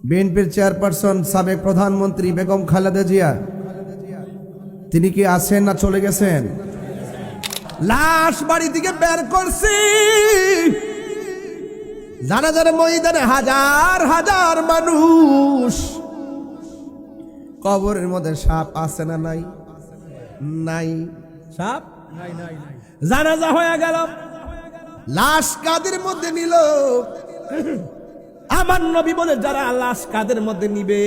বিএনপির চেয়ারপারসন সাবেক প্রধানমন্ত্রী বেগম খালেদা জিয়া তিনি কি আছেন না চলে গেছেন? লাশ বাড়ি থেকে বের করছি। জানাজার ময়দানে হাজার হাজার মানুষ। কবরের মধ্যে সাপ আছে না নাই? নাই। সাপ নাই নাই নাই। জানাজা হয়ে গেল, লাশ কাদের মধ্যে নিল? আমার নবী বলে যারা লাশ কাদের মধ্যে নিবে,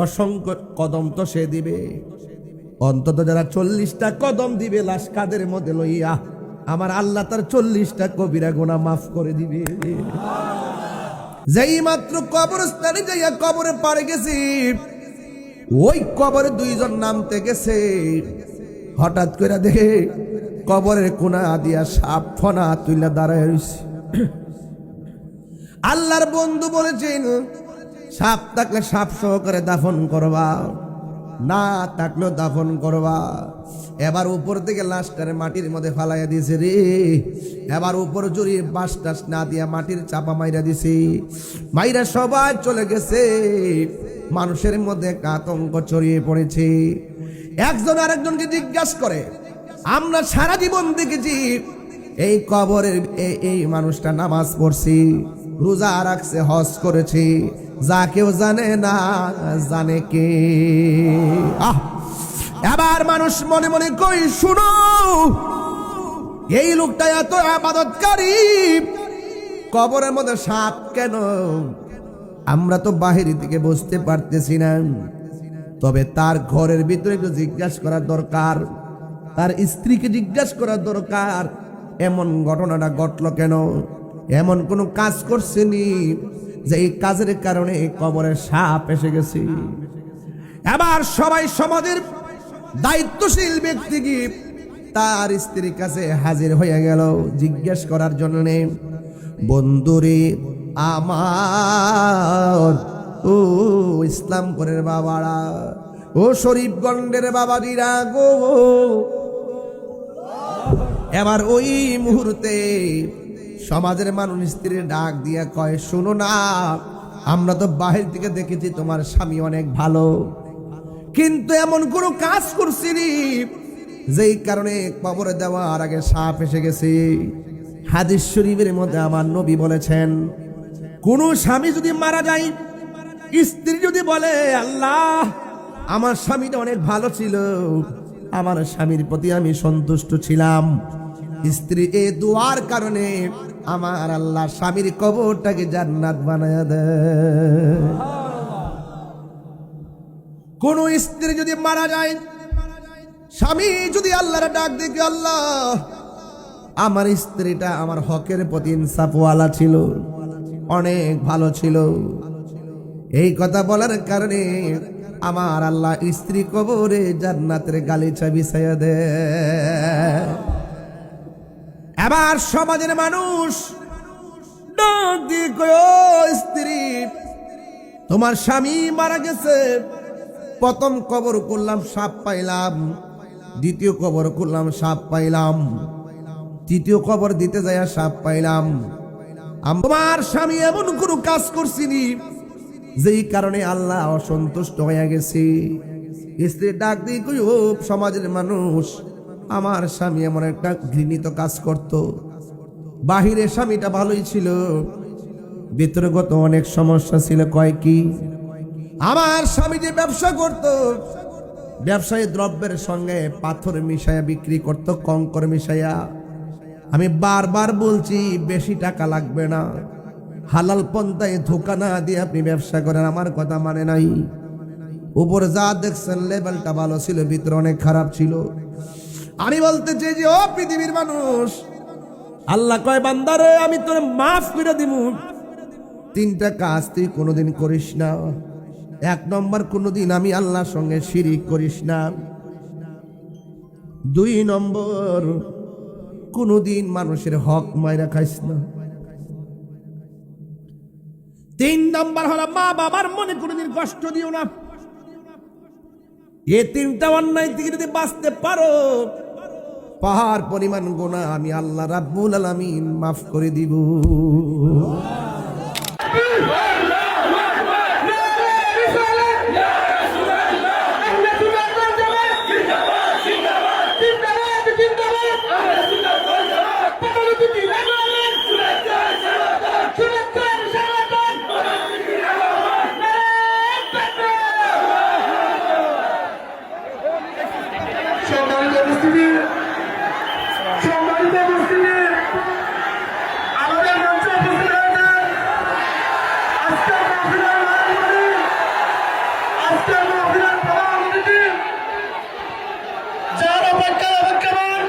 অসংখ্য কদম তো সে দিবে, অন্তত যারা 40টা কদম দিবে লাশ কাদের মধ্যে লইয়া, আমার আল্লাহ তার 40টা কবিরা গুনাহ মাফ করে দিবে। যেই মাত্র কবরস্থানে যাইয়া কবরে পাড়ে গেছি, ওই কবরে দুইজন নামতে গেছে। হঠাৎ করে দেখে কবরের কোনা দিয়া সাপ ফনা তুইলা দাঁড়ায় রইছে। আল্লাহর বন্ধু বলেছেন সাপ থাকলে সাপ সহকারে দাফন করবা, না থাকলেও দাফন করবা। এবার উপর থেকে লাশটারে মাটির মধ্যে ফালাইয়া দিয়েছে রে। এবার উপর জুড়ি বাঁশ টাস না দিয়া মাটির চাপা মাইরা দিছে। মাইরা সবাই চলে গেছে। মানুষের মধ্যে আতঙ্ক ছড়িয়ে পড়েছে। একজন আরেকজনকে জিজ্ঞাসা করে, আমরা সারা জীবন দেখেছি এই কবরের এই মানুষটা নামাজ পড়ছি, রোজা রাখছে, হজ করেছি, যা কেউ জানে না জানে কে? এবার মানুষ মনে মনে কই, শুনো, এই লোকটা এত ইবাদতকারী, কবরের মধ্যে সাপ কেন? আমরা তো বাহির থেকে বুঝতে পারতেছি না। তবে তার ঘরের ভিতরে একটু জিজ্ঞাসা করা দরকার, তার স্ত্রীকে জিজ্ঞাসা করা দরকার, এমন ঘটনাটা ঘটলো কেন? এমন কোন কাজ করছেনি যে এই কাজের কারণে কবরে সাপ এসে গেছে? এবার সবাই সমাজের দায়িত্বশীল ব্যক্তি কি তার স্ত্রীর কাছে হাজির হয়ে গেল জিজ্ঞেস করার জন্য। বন্ধুরে আমার, ও ইসলামপুরের বাবারা, ও শরীফগঞ্জের বাবাজিরা গো, এবার ওই মুহূর্তে সমাজের মানুষ স্ত্রীর ডাক দিয়া কয়, শোনো না, আমরা তো বাহির থেকে দেখেছি তোমার স্বামী অনেক ভালো, কিন্তু এমন কোন কাজ করছিনি যেই কারণে কবরে দেওয়ার আগে সাপ এসে গেছে। হাদিস শরীফের মধ্যে আমার নবী বলেছেন, কোন স্বামী যদি মারা যায়, স্ত্রী যদি বলে, আল্লাহ আমার স্বামীটা অনেক ভালো ছিল, আমার স্বামীর প্রতি আমি সন্তুষ্ট ছিলাম, স্ত্রী এই দোয়ার কারণে আমার আল্লাহ স্বামীর কবরটাকে জান্নাত বানায়া দেয়। কোন স্ত্রী যদি মারা যায়, স্বামী যদি আল্লাহর ডাক দেখে, আল্লাহ আমার স্ত্রীটা আমার হকের প্রতি ইনসাফওয়ালা ছিল, অনেক ভালো ছিল, এই কথা বলার কারণে আমার আল্লাহ স্ত্রী কবরে জান্নাতের গালিচা বিছাইয়া দেয়। এবার সমাজের মানুষ ডাক দিয়ে কয়, ও স্ত্রী, তোমার স্বামী মারা গেছে, প্রথম কবর করলাম সাপ পাইলাম, দ্বিতীয় কবর করলাম সাপ পাইলাম, তৃতীয় কবর দিতে যায় সাপ পাইলাম, আমার স্বামী এমন কোন কাজ করছিনি যেই কারণে আল্লাহ অসন্তুষ্ট হয়ে গেছে। স্ত্রী ডাক দিয়ে কই, ও সমাজের মানুষ, আমার স্বামী এমন একটা ঘৃণিত কাজ করত, বাহিরে স্বামীটা ভালোই ছিল, ভিতরগত অনেক সমস্যা ছিল। কয় কি? আমার স্বামী যে ব্যবসা করত, ব্যবসায়ী দ্রব্যের সঙ্গে পাথর মিশাইয়া বিক্রি করত, কঙ্কর মিশাইয়া। আমি বারবার বলছি বেশি টাকা লাগবে না, হালাল পন্থায় ধোকা না দিয়ে আপনি ব্যবসা করেন, আমার কথা মানে নাই। উপর যা দেখছেন লেভেলটা ভালো ছিল, ভিতরে অনেক খারাপ ছিল। আমি বলতে চাই যে, ও পৃথিবীর মানুষ, আল্লাহ কয়, বান্দারে আমি তোর মাফ করে দিব, 3টা কাজ তুই কোনোদিন করিস না। 1 নম্বর, কোনোদিন আমি আল্লাহর সঙ্গে শিরিক করিস না। 2 নম্বর, কোনোদিন মানুষের হক মাইরা খাইস না। 3 নম্বর হলো মা বাবার মনে কোনোদিন কষ্ট দিও না। এই 3টা অন্যায় থেকে যদি বাঁচতে পারো, পাহাড় পরিমাণ গুনাহ আমি আল্লাহ রাব্বুল আলামিন মাফ করে দিব। উপস্থিতি, সম্মানিত উপস্থিতি, আমাদের মঞ্চে উপস্থিত হয়েছেন আজকের মাহফিলের মাহফিল, আজকের মাহফিলের প্রধান অতিথি, যার অপেক্ষমান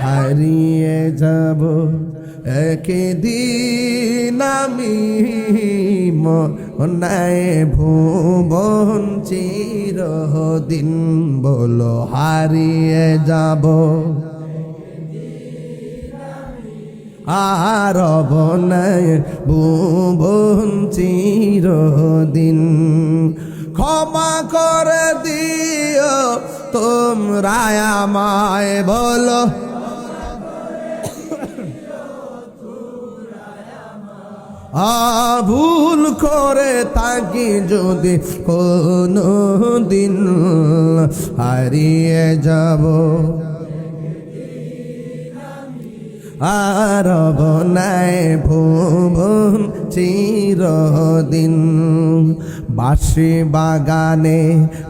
হারিয়ে যাব একদিন আমি মনায় ভুবন চিরদিন, বলো হারিয়ে যাব আর বনায় ভুবন চিরদিন। ক্ষমা করে দিও তোমরা আমায়, বলো ভুল করে থাকি যদি কোনো দিন, হারিয়ে যাব আর বনায় ভুবন চিরদিন। বাঁশি বাগানে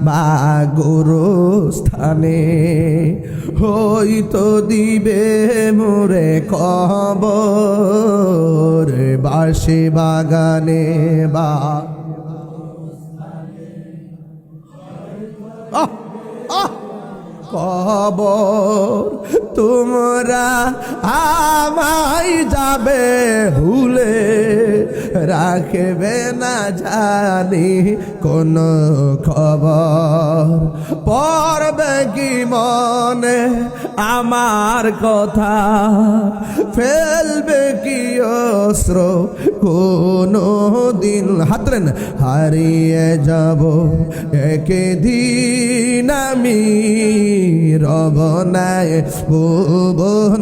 বা গুরুস্থানে হইতো দিবে মোরে কবর, বাঁশি বাগানে বা কবর, তোমরা আমায় যাবে ভুলে, রাখবে না জানি কোন খবর। পড়বে কি মনে আমার কথা, ফেলবে কি অস্ত্র কোনো দিন। হাতরেন হারিয়ে যাব একদিন আমি রবনায় ভুবন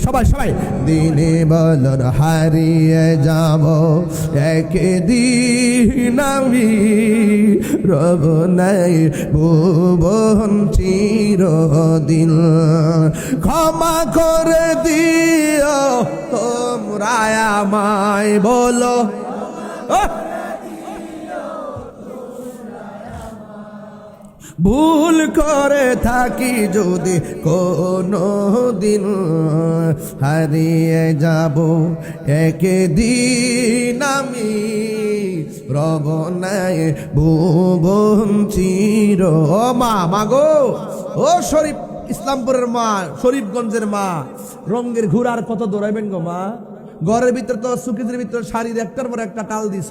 সবাই সবাই দিনে বলর, হারিয়ে যাব একদিন আমি রবনায় ভুবন চিরদিন। ক্ষমা করে দিও তোমরা আমায়, বলো ভুল করে থাকি যদি কোনো দিন, হারিয়ে যাব একদিন আমি রবনায় ভুবন চির। ও মা, মাগো, ও শরীফ ইসলামপুরের মা, শরীফগঞ্জের মা, রঙের ঘুরার কত দৌড়াইবেন গো মা? ঘরের ভিতর তো সুকিদের ভিতর শাড়ির একটার পর একটা টাল দিছ,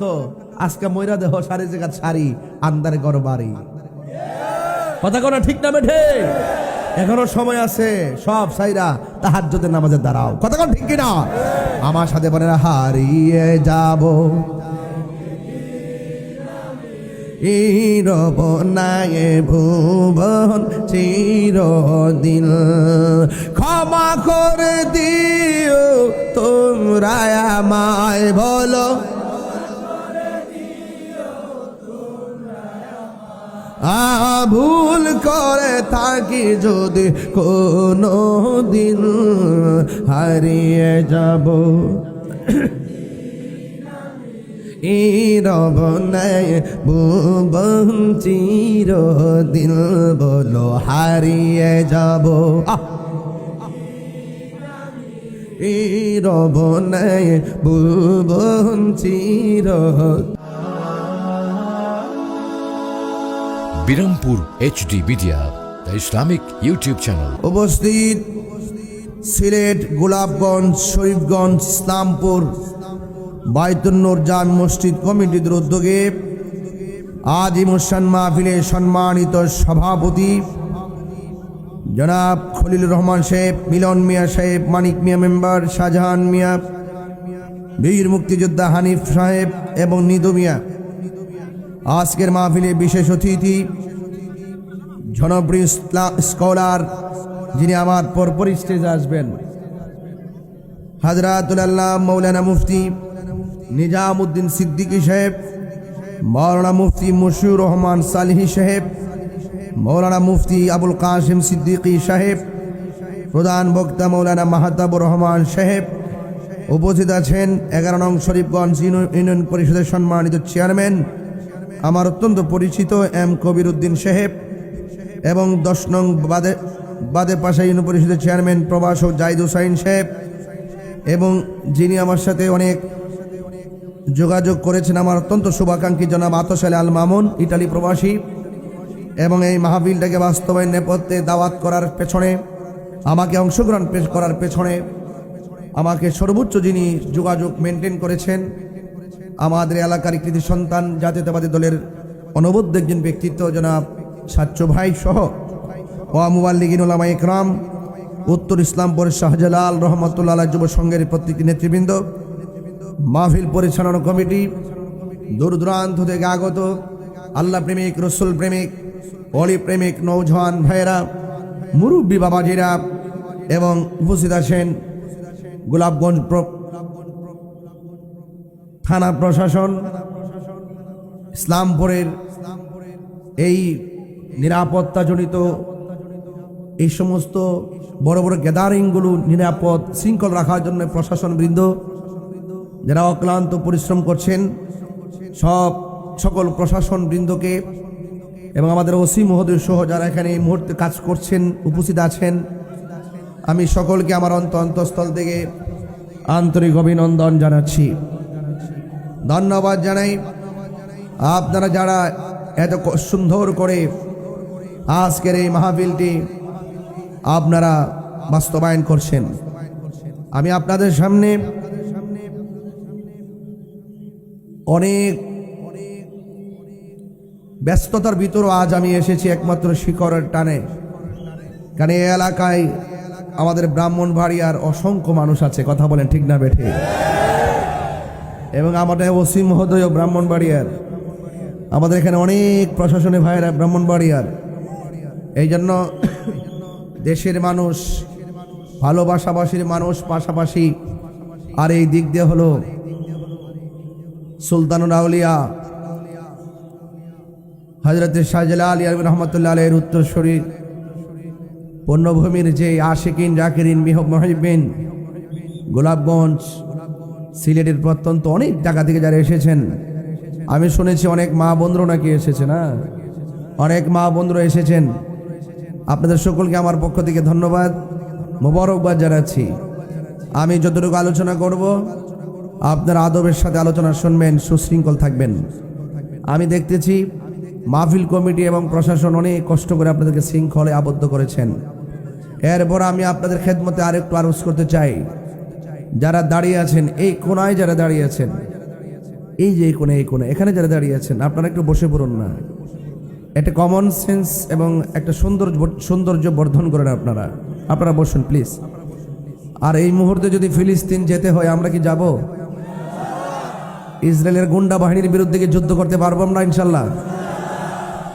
আজকে ময়রা দেহ শাড়ি জায়গা শাড়ি, আন্দারে ঘর বাড়ি। কথা কোনো ঠিক না বেঠে? এখনো সময় আছে, সব সাইরা তাহাজ্জুদের নামাজে দাঁড়াও। কথা কোন ঠিক কিনা? আমার সাথে বলে না, হারিয়ে যাব রবনায় ভুবন চিরদিন। ক্ষমা করে দিও তোমরা আমায়, বলো ভুল করে থাকি যদি কোনো দিন, হারিয়ে যাব রবনায় ভুবন চিরদিন, বলো হারিয়ে যাব রবনায় ভুবন চিরদিন। Birampur HD media, the Islamic YouTube channel. উপস্থিত সিলেট, গোলাপগঞ্জ, শরীফগঞ্জ, ইসলামপুর বাইতুন নূর জামে মসজিদ কমিটির উদ্যোগে আজিমুসান মাহফিলের সম্মানিত সভাপতি জনাব খলিলুর রহমান সাহেব, মিলন মিয়া সাহেব, মানিক মিয়া মেম্বার, শাহজাহান মিয়া, বীর মুক্তিযোদ্ধা হানিফ সাহেব এবং নিদু মিয়া। আজকের মাহফিলে বিশেষ অতিথি জনপ্রিয় স্কলার, যিনি আমার পরপরই স্টেজে আসবেন, হযরতুল আল্লাহ মৌলানা মুফতি নিজামউদ্দিন সিদ্দিকী সাহেব, মৌলানা মুফতি মশিউর রহমান সালিহি সাহেব, মৌলানা মুফতি আবুল কাসিম সিদ্দিকী সাহেব, প্রধান বক্তা মৌলানা মাহতাবুর রহমান সাহেব। উপস্থিত আছেন 11 নং শরীফগঞ্জ ইউনিয়ন পরিষদের সম্মানিত চেয়ারম্যান আমার অত্যন্ত পরিচিত এম কবির উদ্দিন সাহেব এবং 10 নং বাদে পাশা ইউনিয়ন পরিষদের চেয়ারম্যান প্রভাষক জাহিদ হুসাইন সাহেব, এবং যিনি আমার সাথে অনেক যোগাযোগ করেছেন আমার অত্যন্ত শুভাকাঙ্ক্ষী জনাব আতশ আলী আল মামুন, ইটালি প্রবাসী, এবং এই মাহফিলটাকে বাস্তবায়ন নেপথ্যে দাওয়াত করার পেছনে, আমাকে অংশগ্রহণ করার পেছনে আমাকে সর্বোচ্চ যিনি যোগাযোগ মেনটেন করেছেন, আমাদের এলাকার কৃতি সন্তান জাতীয়তাবাদী দলের অনবদ্য একজন ব্যক্তিত্ব জনাব সাচ্চু ভাই সহ মুবাল্লিগিন উলামা ইকরাম, উত্তর ইসলামপুর শাহজালাল রহমতুল্লাহ আলাইহি যুব সংঘের প্রত্যেকটি নেতৃবৃন্দ, মাহফিল পরিচালনা কমিটি, দূর দূরান্ত থেকে আগত আল্লাহ প্রেমিক, রসুল প্রেমিক, অলি প্রেমিক নৌজওয়ান ভাইয়েরা, মুরব্বী বাবাজিরা, এবং উপস্থিত আছেন গোলাপগঞ্জ থানা প্রশাসন, ইসলামপুরের এই নিরাপত্তাজনিত এই সমস্ত বড় বড় গ্যাদারিংগুলো নিরাপদ শৃঙ্খল রাখার জন্য প্রশাসন বৃন্দ যারা অক্লান্ত পরিশ্রম করছেন, সকল প্রশাসন বৃন্দকে এবং আমাদের ওসি মহোদয় সহ যারা এখানে এই মুহূর্তে কাজ করছেন, উপস্থিত আছেন, আমি সকলকে আমার অন্তঃস্থল থেকে আন্তরিক অভিনন্দন জানাচ্ছি, ধন্যবাদ জানাই। আপনারা যারা এত সুন্দর করে আজকের এই মাহফিলটি আপনারা বাস্তবায়ন করছেন, আমি আপনাদের সামনে অনেক ব্যস্ততার ভিতরও আজ আমি এসেছি একমাত্র শিকড়ের টানে, কারণ এই এলাকায় আমাদের ব্রাহ্মণবাড়িয়ার অসংখ্য মানুষ আছে, কথা বলেন ঠিক না বেঠে, এবং আমাদের ওসি মহোদয় ব্রাহ্মণবাড়িয়ার, আমাদের এখানে অনেক প্রশাসনের ভাইয়েরা ব্রাহ্মণবাড়িয়ার। এই জন্য দেশের মানুষ, ভালোবাসাবাসীর মানুষ পাশাপাশি, আর এই দিক দিয়ে হলো সুলতানুল আউলিয়া হযরত শাহজালাল রহমতুল্লাহ আলাইহির উত্তরসূরি পূর্ণভূমির যে আশিকিন জাকিরিন মুহিব্বিন গোলাপগঞ্জ সিলেটের প্রত্যন্ত অনেক জায়গা থেকে যারা এসেছেন, আমি শুনেছি অনেক মা বন্ধুরা নাকি এসেছে, না অনেক মা বন্ধুরা এসেছেন, আপনাদের সকলকে আমার পক্ষ থেকে ধন্যবাদ, মোবারকবাদ জানাচ্ছি। আমি যতটুকু আলোচনা করব আপনারা আদবের সাথে আলোচনা শুনবেন, সুশৃঙ্খল থাকবেন। আমি দেখতেছি মাহফিল কমিটি এবং প্রশাসন অনেক কষ্ট করে আপনাদেরকে শৃঙ্খলে আবদ্ধ করেছেন। এরপর আমি আপনাদের খেদমতে আরেকটু আরজ করতে চাই, যারা দাঁড়িয়ে আছেন এই কোনায়, যারা দাঁড়িয়ে আছেন এই যে এই কোণে এখানে যারা দাঁড়িয়ে আছেন, আপনারা একটু বসে পড়ুন না, একটা কমন সেন্স এবং একটা সৌন্দর্য বর্ধন করেন আপনারা বসুন প্লিজ। আর এই মুহূর্তে যদি ফিলিস্তিন যেতে হয়, আমরা কি যাব? ইসরায়েলের গুন্ডা বাহিনীর বিরুদ্ধে কি যুদ্ধ করতে পারবো আমরা ইনশাল্লাহ?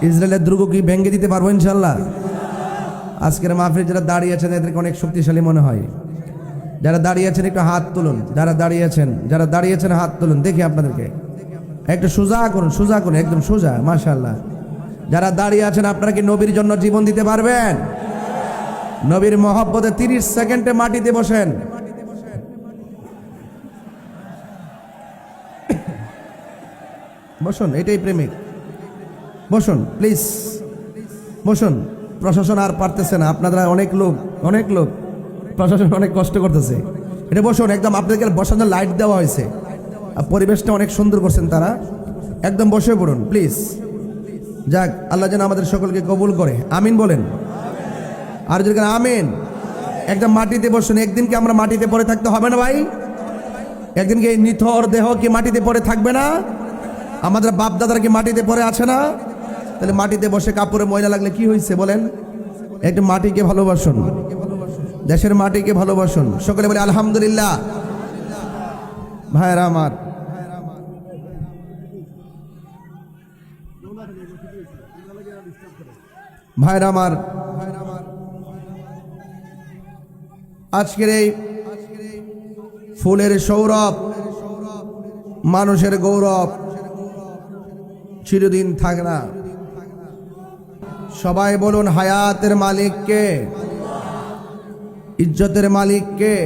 ইসরায়েলের দুর্গ কি ভেঙে দিতে পারবো ইনশাল্লাহ? আজকের মাহফিলে যারা দাঁড়িয়ে আছেন এদেরকে অনেক শক্তিশালী মনে হয়। যারা দাঁড়িয়ে আছেন একটু হাত তুলুন, যারা দাঁড়িয়েছেন হাত তুলুন, দেখি আপনাদেরকে একটু সোজা করুন, একদম সোজা, মাশাআল্লাহ। যারা দাঁড়িয়ে আছেন আপনারা কি নবীর জন্য জীবন দিতে পারবেন? নবীর মহব্বতে 30 সেকেন্ডে মাটিতে বসেন। বসুন, এটাই প্রেমিক। বসুন প্লিজ, বসুন। প্রশাসন আর পারতেছে না, আপনারা অনেক লোক প্রশাসন অনেক কষ্ট করতেছে। এটা বসুন, একদম আপনাদেরকে বসানোর লাইট দেওয়া হয়েছে, আর পরিবেশটা অনেক সুন্দর করছেন তারা, একদম বসে পড়ুন প্লিজ। যাক, আল্লাহ যেন আমাদের সকলকে কবুল করে, আমিন বলেন। আর যদি আমিন, একদম মাটিতে বসুন। একদিন কি আমরা মাটিতে পড়ে থাকতে হবে না ভাই? একদিন কি এই নিথর দেহ কি মাটিতে পড়ে থাকবে না? আমাদের বাপ দাদারা কি মাটিতে পড়ে আছে না? তাহলে মাটিতে বসে কাপড়ে ময়লা লাগলে কি হয়েছে বলেন? একটু মাটিকে ভালোবাসুন, দেশের মাটিকে ভালোবাসুন। সকলে বলে আলহামদুলিল্লাহ। ভাইরা আমার, আজকের এই ফুলের সৌরভ, মানুষের গৌরব চিরদিন থাক না। সবাই বলুন, হায়াতের মালিক কে? ইজ্জতের মালিক কে?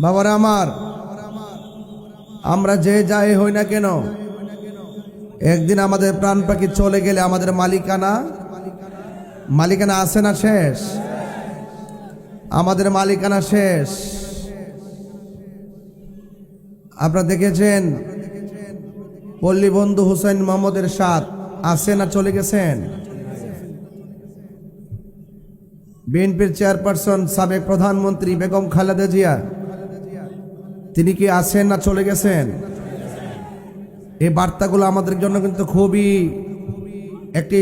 বাবারা আমার, আমরা যে যাই হই না কেন, একদিন আমাদের প্রাণ পাখি চলে গেলে আমাদের মালিকানা মালিকানা আছে না শেষ? আমাদের মালিকানা শেষ। আপনারা দেখেছেন পল্লী বন্ধু হুসাইন মোহাম্মদের সাথ আছে না চলে গেছেন? বিএনপির চেয়ারপারসন সাবেক প্রধানমন্ত্রী বেগম খালেদা জিয়া তিনি কি আছেন না চলে গেছেন? এই বার্তাগুলো আমাদের জন্য কিন্তু খুবই একটি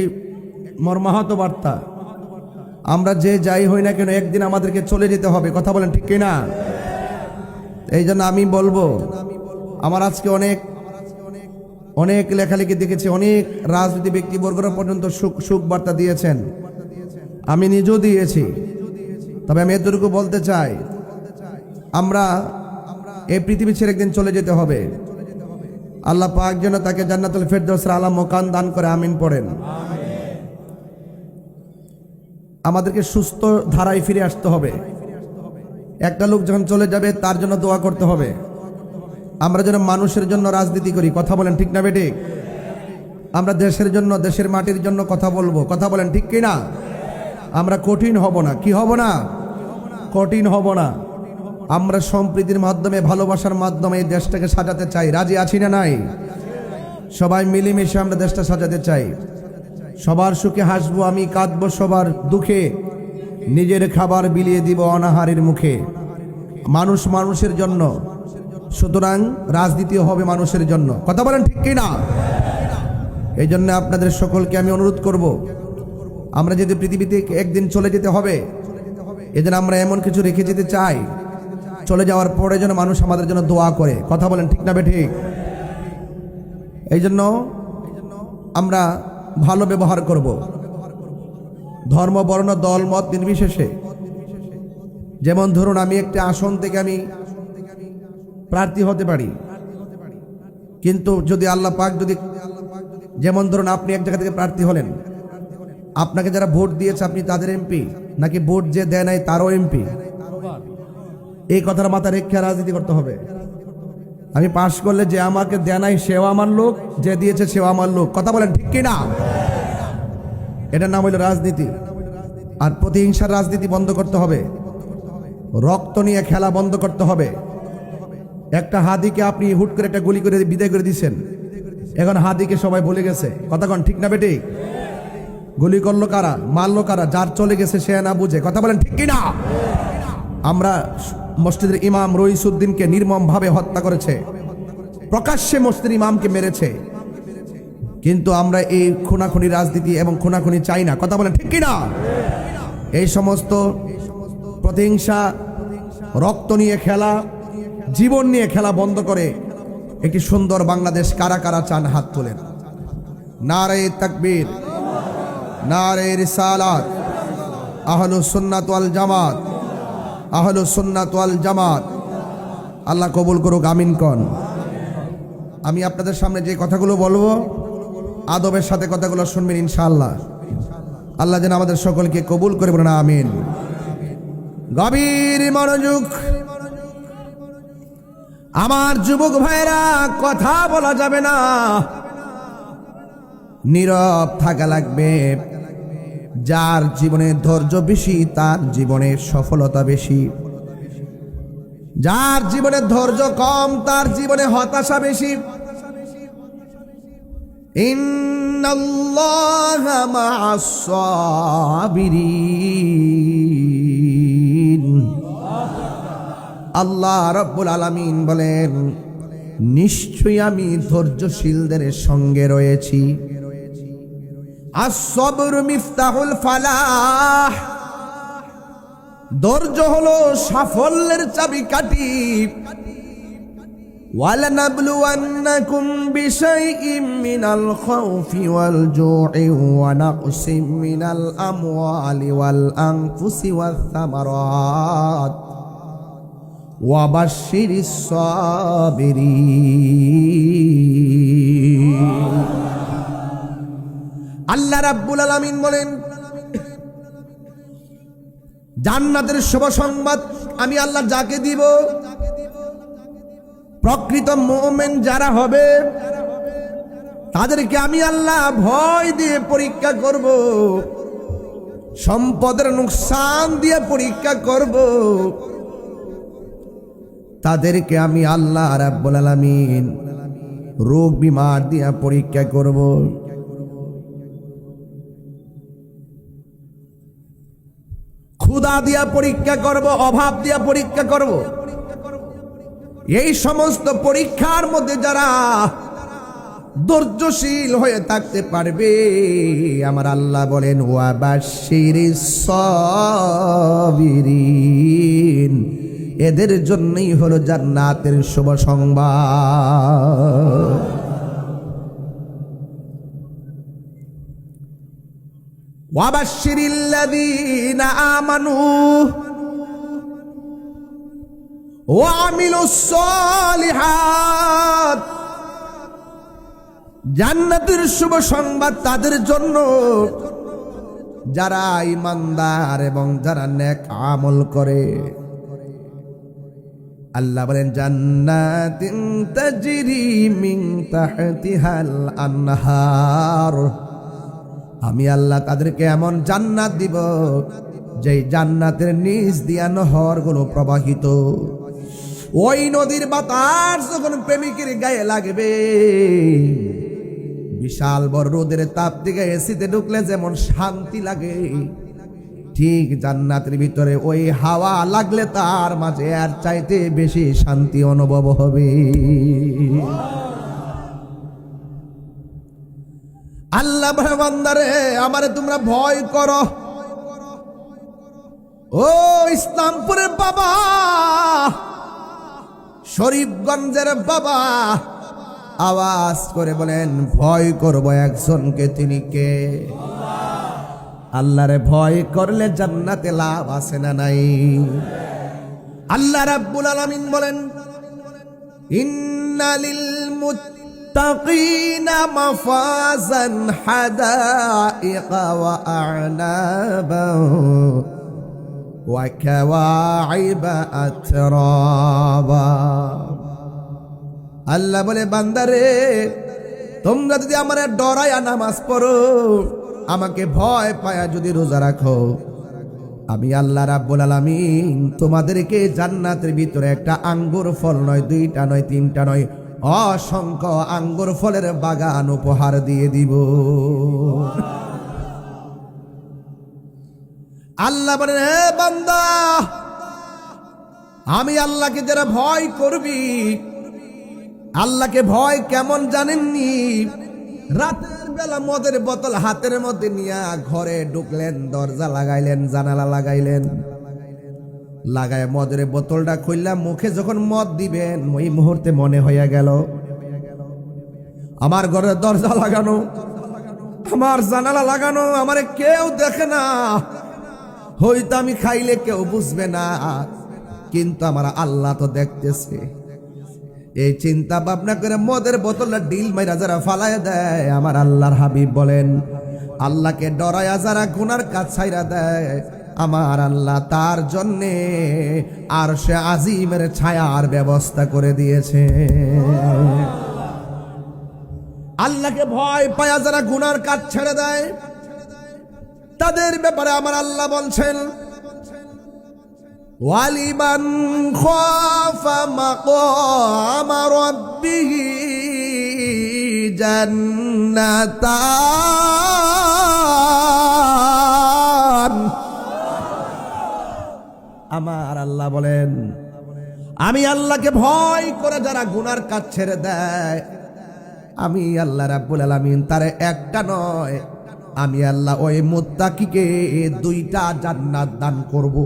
মর্মাহত বার্তা। আমরা যে যাই হই না কেন একদিন আমাদেরকে চলে যেতে হবে, কথা বলেন ঠিক কিনা? এই জন্য আমি বলবো, আমার আজকে অনেক লেখালেখি দেখেছি, অনেক রাজনীতি ব্যক্তিবর্গরা পর্যন্ত সুখ বার্তা দিয়েছেন, আমি নিজেও দিয়েছি। তবে আমি এতটুকু বলতে চাই, আমরা এই পৃথিবী ছেড়ে একদিন চলে যেতে হবে। আল্লাহ পাক যেন তাকে জান্নাতুল ফেরদৌসের আলা মাকাম দান করে, আমিন পড়েন। আমাদেরকে সুস্থ ধারায় ফিরে আসতে হবে। একটা লোক যখন চলে যাবে তার জন্য দোয়া করতে হবে। আমরা যেন মানুষের জন্য রাজনীতি করি, কথা বলেন ঠিক না বেঠিক? আমরা দেশের জন্য, দেশের মাটির জন্য কথা বলবো, কথা বলেন ঠিক কি না? আমরা কঠিন হব না। কি হব না? কঠিন হব না। আমরা সম্প্রীতির মাধ্যমে, ভালোবাসার মাধ্যমে এই দেশটাকে সাজাতে চাই। রাজি আছি না নাই? সবাই মিলেমিশে আমরা দেশটা সাজাতে চাই। সবার সুখে হাসবো, আমি কাঁদবো সবার দুঃখে, নিজের খাবার বিলিয়ে দিব অনাহারের মুখে। মানুষ মানুষের জন্য, সুতরাং রাজনীতিও হবে মানুষের জন্য, কথা বলেন ঠিক কি না? এই জন্য আপনাদের সকলকে আমি অনুরোধ করব, আমরা যদি পৃথিবীতে একদিন চলে যেতে হবে, এজন্য আমরা এমন কিছু রেখে যেতে চাই, চলে যাওয়ার পরে যেন মানুষ আমাদের জন্য দোয়া করে, কথা বলেন ঠিক না বেঠিক? এই জন্য আমরা ভালো ব্যবহার করব, ধর্ম বর্ণ দল মত নির্বিশেষে। যেমন ধরুন, আমি একটা আসন থেকে আমি প্রার্থী হতে পারি, কিন্তু যদি আল্লাহ পাক যদি, যেমন ধরুন আপনি এক জায়গা থেকে প্রার্থী হলেন, আপনাকে যারা ভোট দিয়েছে আপনি তাদের এমপি, নাকি ভোট যে দেয় নাই তারও এমপি? এই কথার মাথা রেখে রাজনীতি করতে হবে। আমি পাশ করলে যে আমাকে দেয় নাই সেও আমার লোক, যে দিয়েছে সেও আমার লোক, কথা বলেন ঠিক কি না? এটার নাম হইল রাজনীতি। আর প্রতিহিংসার রাজনীতি বন্ধ করতে হবে, রক্ত নিয়ে খেলা বন্ধ করতে হবে। একটা হাদিকে আপনি হুট করে একটা গুলি করে বিদায় করে দিচ্ছেন, এখন হাদিকে সবাই ভুলে গেছে, কথা কন ঠিক না বেটি? গুলি করলো কারা, মারলো কারা? যার চলে গেছে সে না বুঝে, কথা বলেন ঠিক কি না? আমরা মসজিদের ইমাম রইসুদ্দিনকে নির্মমভাবে হত্যা করেছে, প্রকাশ্যে মসজিদের ইমামকে মেরেছে, কিন্তু আমরা এই খুনাখুনি রাজনীতি এবং খুনাখুনি চাই না, কথা বলেন ঠিক কি না? এই সমস্ত প্রতিহিংসা, রক্ত নিয়ে খেলা, জীবন নিয়ে খেলা বন্ধ করে একটি সুন্দর বাংলাদেশ কারা কারা চান? হাত তোলেন। নারে তাকবীর, নারে রিসালাত, আহলুস সুন্নাত ওয়াল জামাত, আহলুস সুন্নাত ওয়াল জামাত। আল্লাহ কবুল করুক, আমিন কন। আমি আপনাদের সামনে যে কথাগুলো বলবো, আদবের সাথে কথাগুলো শুনবেন ইনশাআল্লাহ। আল্লাহ যেন আমাদের সকলকে কবুল করে, বলেন আমিন। গভীর মনোযোগ। আমার যুবক ভাইরা, কথা বলা যাবে না, নীরব থাকা লাগবে। যার জীবনে ধৈর্য বেশি তার জীবনে সফলতা বেশি, যার জীবনে ধৈর্য কম তার জীবনে হতাশা বেশি। ইন্নাল্লাহা মা'আস সাবিরিন। আল্লাহ রাব্বুল আলামিন বলেন, নিশ্চয়ই আমি ধৈর্যশীলদের সঙ্গে রয়েছি। আস-সাবরু মিফতাহুল ফালাহ। ধৈর্য হলো সাফল্যের চাবিকাঠি। ওয়ালানাবলুওয়ান্নাকুম বিশাইইম মিনাল খাউফি ওয়াল জু'i ওয়া নাকসিম মিনাল আমওয়ালি ওয়াল আনফুসি ওয়াস সামারাত ওয়া বাশশিরিস সাবিরিন। আল্লাহ রাব্বুল আলামিন বলেন, জান্নাতের শুভ সংবাদ আমি আল্লাহ যাকে দিব, প্রকৃত মুমিন যারা হবে তাদেরকে আমি আল্লাহ ভয় দিয়ে পরীক্ষা করব। সম্পদের নুকসান দিয়ে পরীক্ষা করব, তাদেরকে আমি আল্লাহ রাব্বুল আলামিন রোগ বিমার দিয়া পরীক্ষা করব। ক্ষুধা দিয়া পরীক্ষা করব, অভাব দিয়া পরীক্ষা করব। এই সমস্ত পরীক্ষার মধ্যে যারা ধৈর্যশীল হয়ে থাকতে পারবে, আমার আল্লাহ বলেন ওয়াবাশশিরিস সাবিরিন, এদের জন্যই হলো জান্নাতের শুভ সংবাদ। ওয়াবাশশিরিল্লাযীনা আমানু ওয়া আমিলুস সালিহাত, জান্নাতের শুভ সংবাদ তাদের জন্য যারা ঈমানদার এবং যারা নেক আমল করে। আল্লাহ বলেন জান্নাতিন তাজরি মিন তাহতিহাল আনহার, আমি আল্লাহ তাদেরকে এমন জান্নাত দিব যেই জান্নাতের নিচ দিয়া নহরগুলো প্রবাহিত। ওই নদীর বাতাস যখন প্রেমিকের গায়ে লাগবে, বিশাল বড় রোদের তাপ থেকে এসিতে ঢুকলে যেমন শান্তি লাগে, ঠিক জান্নাতের ভিতরে ওই হাওয়া লাগলে তার মাঝে আর চাইতে বেশি শান্তি অনুভব হবে। আল্লাহ বান্দারে, আমারে তোমরা ভয় করো। ও ইসলামপুরের বাবা, শরীফগঞ্জের বাবা, আওয়াজ করে বলেন ভয় করব একজনকে, তিনি কে? আল্লাহরে ভয় করলে জান্নাতে লাভ আছে না নাই? আল্লাহ রাব্বুল আলামিন বলেন ইন্নালিল মুত্তাকিনা মাফাজান হাদাইকা ওয়া আ'নাবা ওয়া কাওয়াইবা আতরাবা। আল্লাহ বলে বান্দারে, তোমরা যদি আমার ডরায়া নামাজ পড়ো, আমাকে ভয় পায়া যদি রোজা রাখো, আমি আল্লাহ রাব্বুল আলামিন তোমাদেরকে জান্নাতের ভিতরে একটা আঙ্গুর ফল নয়, দুইটা নয়, তিনটা নয়, অসংখ্য আঙ্গুর ফলের বাগান উপহার দিয়ে দিব। আল্লাহ বলেন হে বান্দা, আমি আল্লাহকে যারা ভয় করবি, আল্লাহকে ভয় কেমন জানেননি? রাতের বেলা মদের বোতল হাতের মধ্যে নিয়ে ঘরে ঢুকলেন, দরজা লাগাইলেন, জানালা লাগাইলেন, লাগায় মদের বোতলটা খুললাম, মুখে যখন মদ দিবেন, ওই মুহূর্তে মনে হইয়া গেল আমার ঘরের দরজা লাগানো, আমার জানালা লাগানো, আমারে কেউ দেখে না, হয়তো আমি খাইলে কেউ বুঝবে না, কিন্তু আমার আল্লাহ তো দেখতেছে। এই চিন্তা ভাবনা করে মদের বোতলটা ডিল মাইরা যারা ফালায় দেয়, আমার আল্লাহর হাবিব বলেন আল্লাহকে ডরায়া যারা গুনার কাজ ছাইরা দেয়, আমার আল্লাহ তার জন্যে আরশে আজিমের ছায়ার ব্যবস্থা করে দিয়েছে। আল্লাহকে ভয় পায়া যারা গুনার কাজ ছেড়ে দেয়, তাদের ব্যাপারে আমার আল্লাহ বলছেন ওয়ালিমান খাফা মাকাম রাব্বিহি জান্নাতান। আমার আল্লাহ বলেন আমি আল্লাহকে ভয় করে যারা গুনার কাজ ছেড়ে দেয়, আমি আল্লাহ রাব্বুল আলামিন তারে একটা নয়, আমি আল্লাহ ওই মুত্তাকিকে দুইটা জান্নাত দান করব।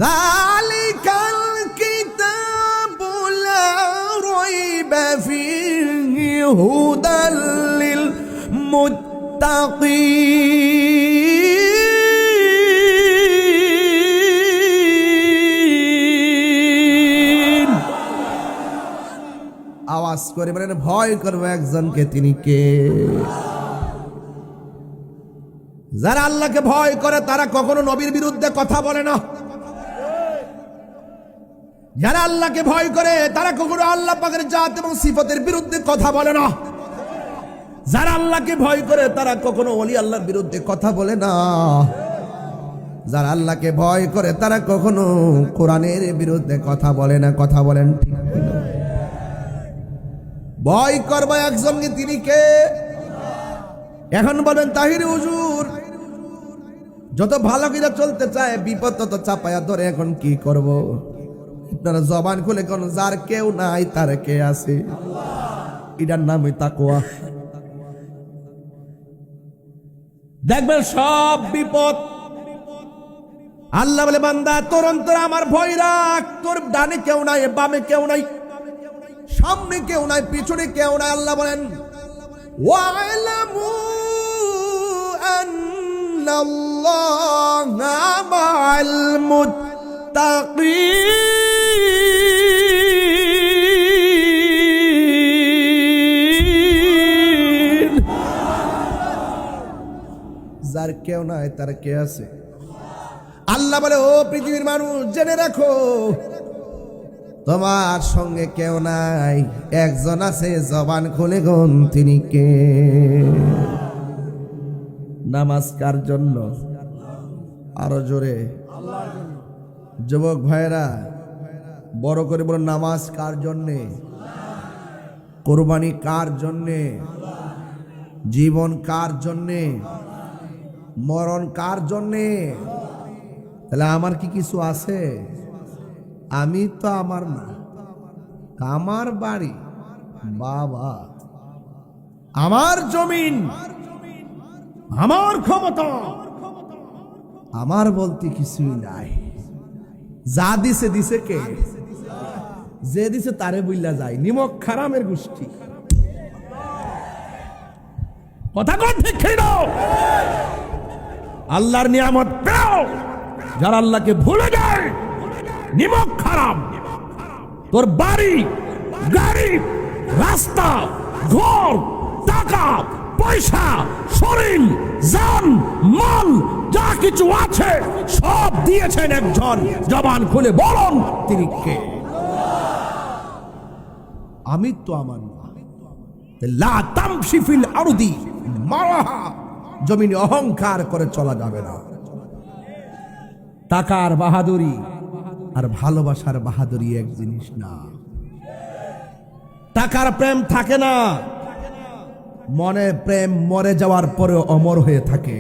যালিকাল কিতাবু লা রাইবা ফীহি হুদাল লিল মুত্তাকিন। আওয়াজ করে বলেন ভয় করবো একজনকে, তিনি কে? যারা আল্লাহকে ভয় করে তারা কখনো নবীর বিরুদ্ধে কথা বলে না। যারা আল্লাহকে ভয় করে তারা কখনো আল্লাহ পাকের জাত এবং সিফতের বিরুদ্ধে কথা বলে না। যারা আল্লাহকে ভয় করে তারা কখনো ওলি আল্লাহর বিরুদ্ধে কথা বলে না। যারা আল্লাহকে ভয় করে তারা কখনো কোরআনের বিরুদ্ধে কথা বলে না। কথা বলেন ঠিক কিনা? ভয় করবা একজনকে, তিনি কে? এখন বলেন তাহির হুজুর, যত ভালো করে চলতে চায় বিপদ তত চাপায়া ধরে, এখন কি করব? আপনারা জবান খুলে কোন যার কেউ নাই তার কে আছে, এটার নামই তাকওয়া। দেখবেন সব বিপদ আল্লাহ বলে, বান্দা তোর অন্তর আমার ভয় রাখ, তোর ডানে কেউ নাই, বামে কেউ নাই, সামনে কেউ নাই, পিছনে কেউ নাই। আল্লাহ বলেন ওয়ালামু আন্নাল্লাহা মাআল মুত্তাকিন। যার কেউ নাই তার কে আছে? আল্লাহ বলে, ও পৃথিবীর মানুষ জেনে রাখো, তোমার সঙ্গে কেউ নাই, একজন আছে, জবান খুলে গুন, তিনি কে? নামাজ কার জন্য? আরো জোরে। যুবক ভাইরা বড় করে বলো, নামাজ কার জন্যে? কোরবানি কার জন্যে? জীবন কার জন্যে? মরণ কার জন্যে? তাহলে আমার কি কিছু আছে? আমি তো আমার না, আমার বাড়ি, বাবা, আমার জমিন, আমার ক্ষমতা, আমার বলতে কিছুই নাই। যা দিছে দিছে কে? যে দিছে তারে বুইলা যায়, নিমক খারামের গোষ্ঠী। কথা কোন ঠিক না? আল্লাহর নিয়ামত পেও, যারা আল্লাহকে ভুলে যায়, নিমক খারাপ। তোর বাড়ি, গাড়ি, রাস্তা, ঘর, টাকা পয়সা, শরীর, জান, মাল যা কিছু আছে সব দিয়েছেন একজন। জবান খুলে বলুন, তিনি কে? আমি তো আমার না। লা তামশি ফিল আরদি মারাহা, জমিনে অহংকার করে চলা যাবে না। টাকার বাহাদুরি আর ভালোবাসার বাহাদুরি এক জিনিস না। টাকার প্রেম থাকে না, মনে প্রেম মরে যাওয়ার পরেও অমর হয়ে থাকে।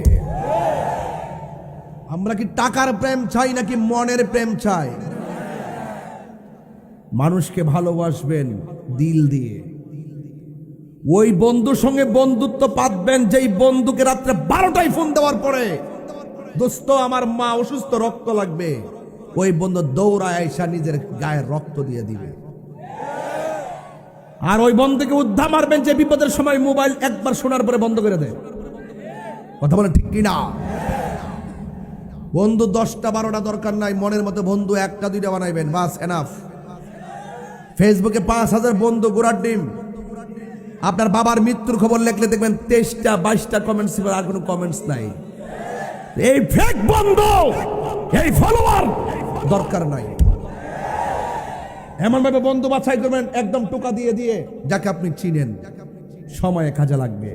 আমরা কি টাকার প্রেম চাই নাকি মনের প্রেম চাই? মানুষকে ভালোবাসবেন দিল দিয়ে। ওই বন্ধুর সঙ্গে বন্ধুত্ব পাতবেন যেই বন্ধুকে রাত্রে 12টায় ফোন দেওয়ার পরে, দোস্ত আমার মা অসুস্থ, রক্ত লাগবে, ওই বন্ধু দৌড়ায় আয়সা নিজের গায়ে রক্ত দিয়ে দিবে। আর ওই বন্ধুকে উদ্ধা মারবেন যে বিপদের সময় মোবাইল একবার শোনার পরে বন্ধ করে দেয়। কথা বলেন ঠিক কিনা? বন্ধু 10টা 12টা দরকার নাই, মনের মতো বন্ধু 1টা 2টা বানাইবেন, বাস এনাফ। ফেসবুকে 5000 বন্ধু গোড়ার ডিম। আপনার বাবার মৃত্যুর খবর লিখলে দেখবেন 23টা 22টা কমেন্টস, আর কোনো কমেন্টস নাই। এই ফেক বন্ধু, এই ফলোয়ার দরকার নাই। এমন ভাবে বন্ধু বাছাই করবেন একদম টোকা দিয়ে দিয়ে, যাকে আপনি চিনেন, সময়ে কাজে লাগবে।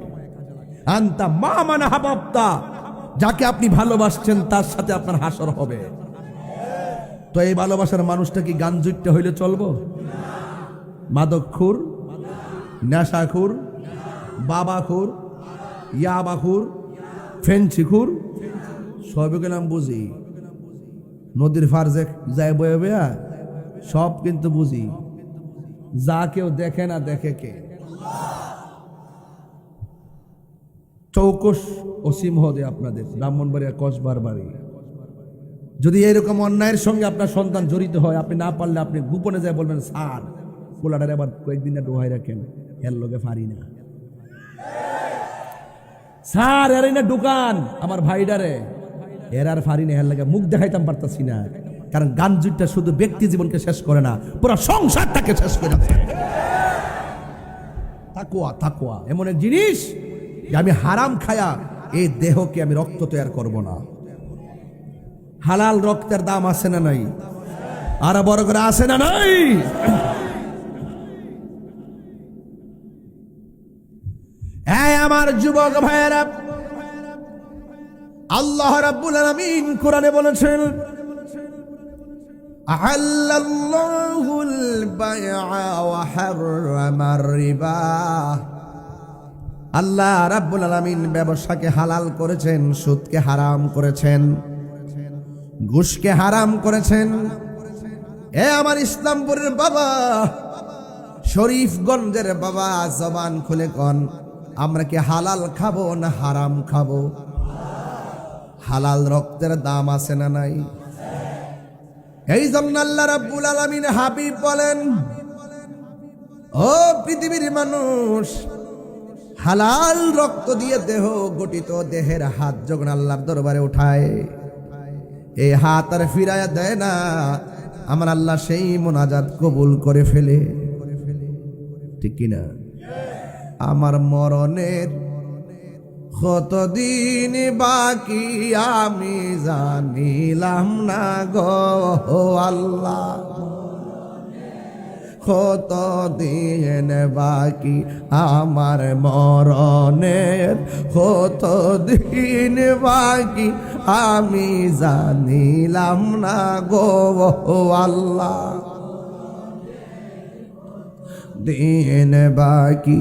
আনতা মা মানা হাবাবতা, যাকে আপনি ভালোবাসছেন তার সাথে আপনার হাসর হবে। তো এই ভালোবাসার মানুষটা কি গান জুটতে হইলে চলবো? মাদকখুর, নেশাখুর, বাবাখুর, ইয়াবাখুর, ফেন্সিখুর, সবই গেলাম বুঝি। নদীর ফার যে যায় বয়ে বয়া সব কিন্তু বুঝি। যা কেউ দেখে না, দেখে কে? চৌকস অসীম হদে আপনাদের ব্রাহ্মণবাড়িয়া কসবার বাড়ি। যদি এরকম অন্যায়ের সঙ্গে আপনার সন্তান জড়িত হয়, আপনি না পারলে আপনি গোপনে যায় বলবেন, স্যার পোলাটার আবার কয়েকদিন ডোহাই রাখেন, এর লোকে পারি না স্যার, এর না দোকান আমার ভাইডারে, এর আর পারি না, এর লাগে মুখ দেখাইতাম পারতাছি না। কারণ গান জুটটা শুধু ব্যক্তি জীবনকে শেষ করে না, পুরো সংসারটাকে শেষ করে দেয়। তাকওয়া, তাকওয়া এমন এক জিনিস যে আমি হারাম খায়া এই দেহকে আমি রক্ত তৈরি করব না। হালাল রক্তের দাম আছে না নাই? আর বড় করে আছে না নাই? এই আমার যুবক ভাইয়েরা, আল্লাহ রাব্বুল আলামিন কোরআনে বলেছেন, আহাল্লাল্লাহুল বাইআ ওয়া হাররামার রিবা। আল্লাহ রাব্বুল আলামিন ব্যবসাকে হালাল করেছেন, সুদকে হারাম করেছেন, ঘুষকে হারাম করেছেন। এ আমার ইসলামপুরের বাবা, শরীফগঞ্জের বাবা, জবান খুলে কন, আমরা কি হালাল খাবো না হারাম খাবো? হালাল রক্তের দাম আছে না নাই? এই জন্য আল্লাহ রাব্বুল আলামিন হাবিব বলেন, ও পৃথিবীর মানুষ, হালাল রক্ত দিয়ে দেহ গঠিত দেহের হাত যখন আল্লাহর দরবারে উঠায়, এই হাত আর ফিরায়া দেয় না, আমার আল্লাহ সেই মোনাজাত কবুল করে ফেলে। ঠিক কিনা? আমার মরণের কতদিন বাকি আমি জানিলাম না গো আল্লাহ, কতদিন বাকি আমার মরণের, কতদিন বাকি আমি জানিলাম না গো আল্লাহ। দিন বাকি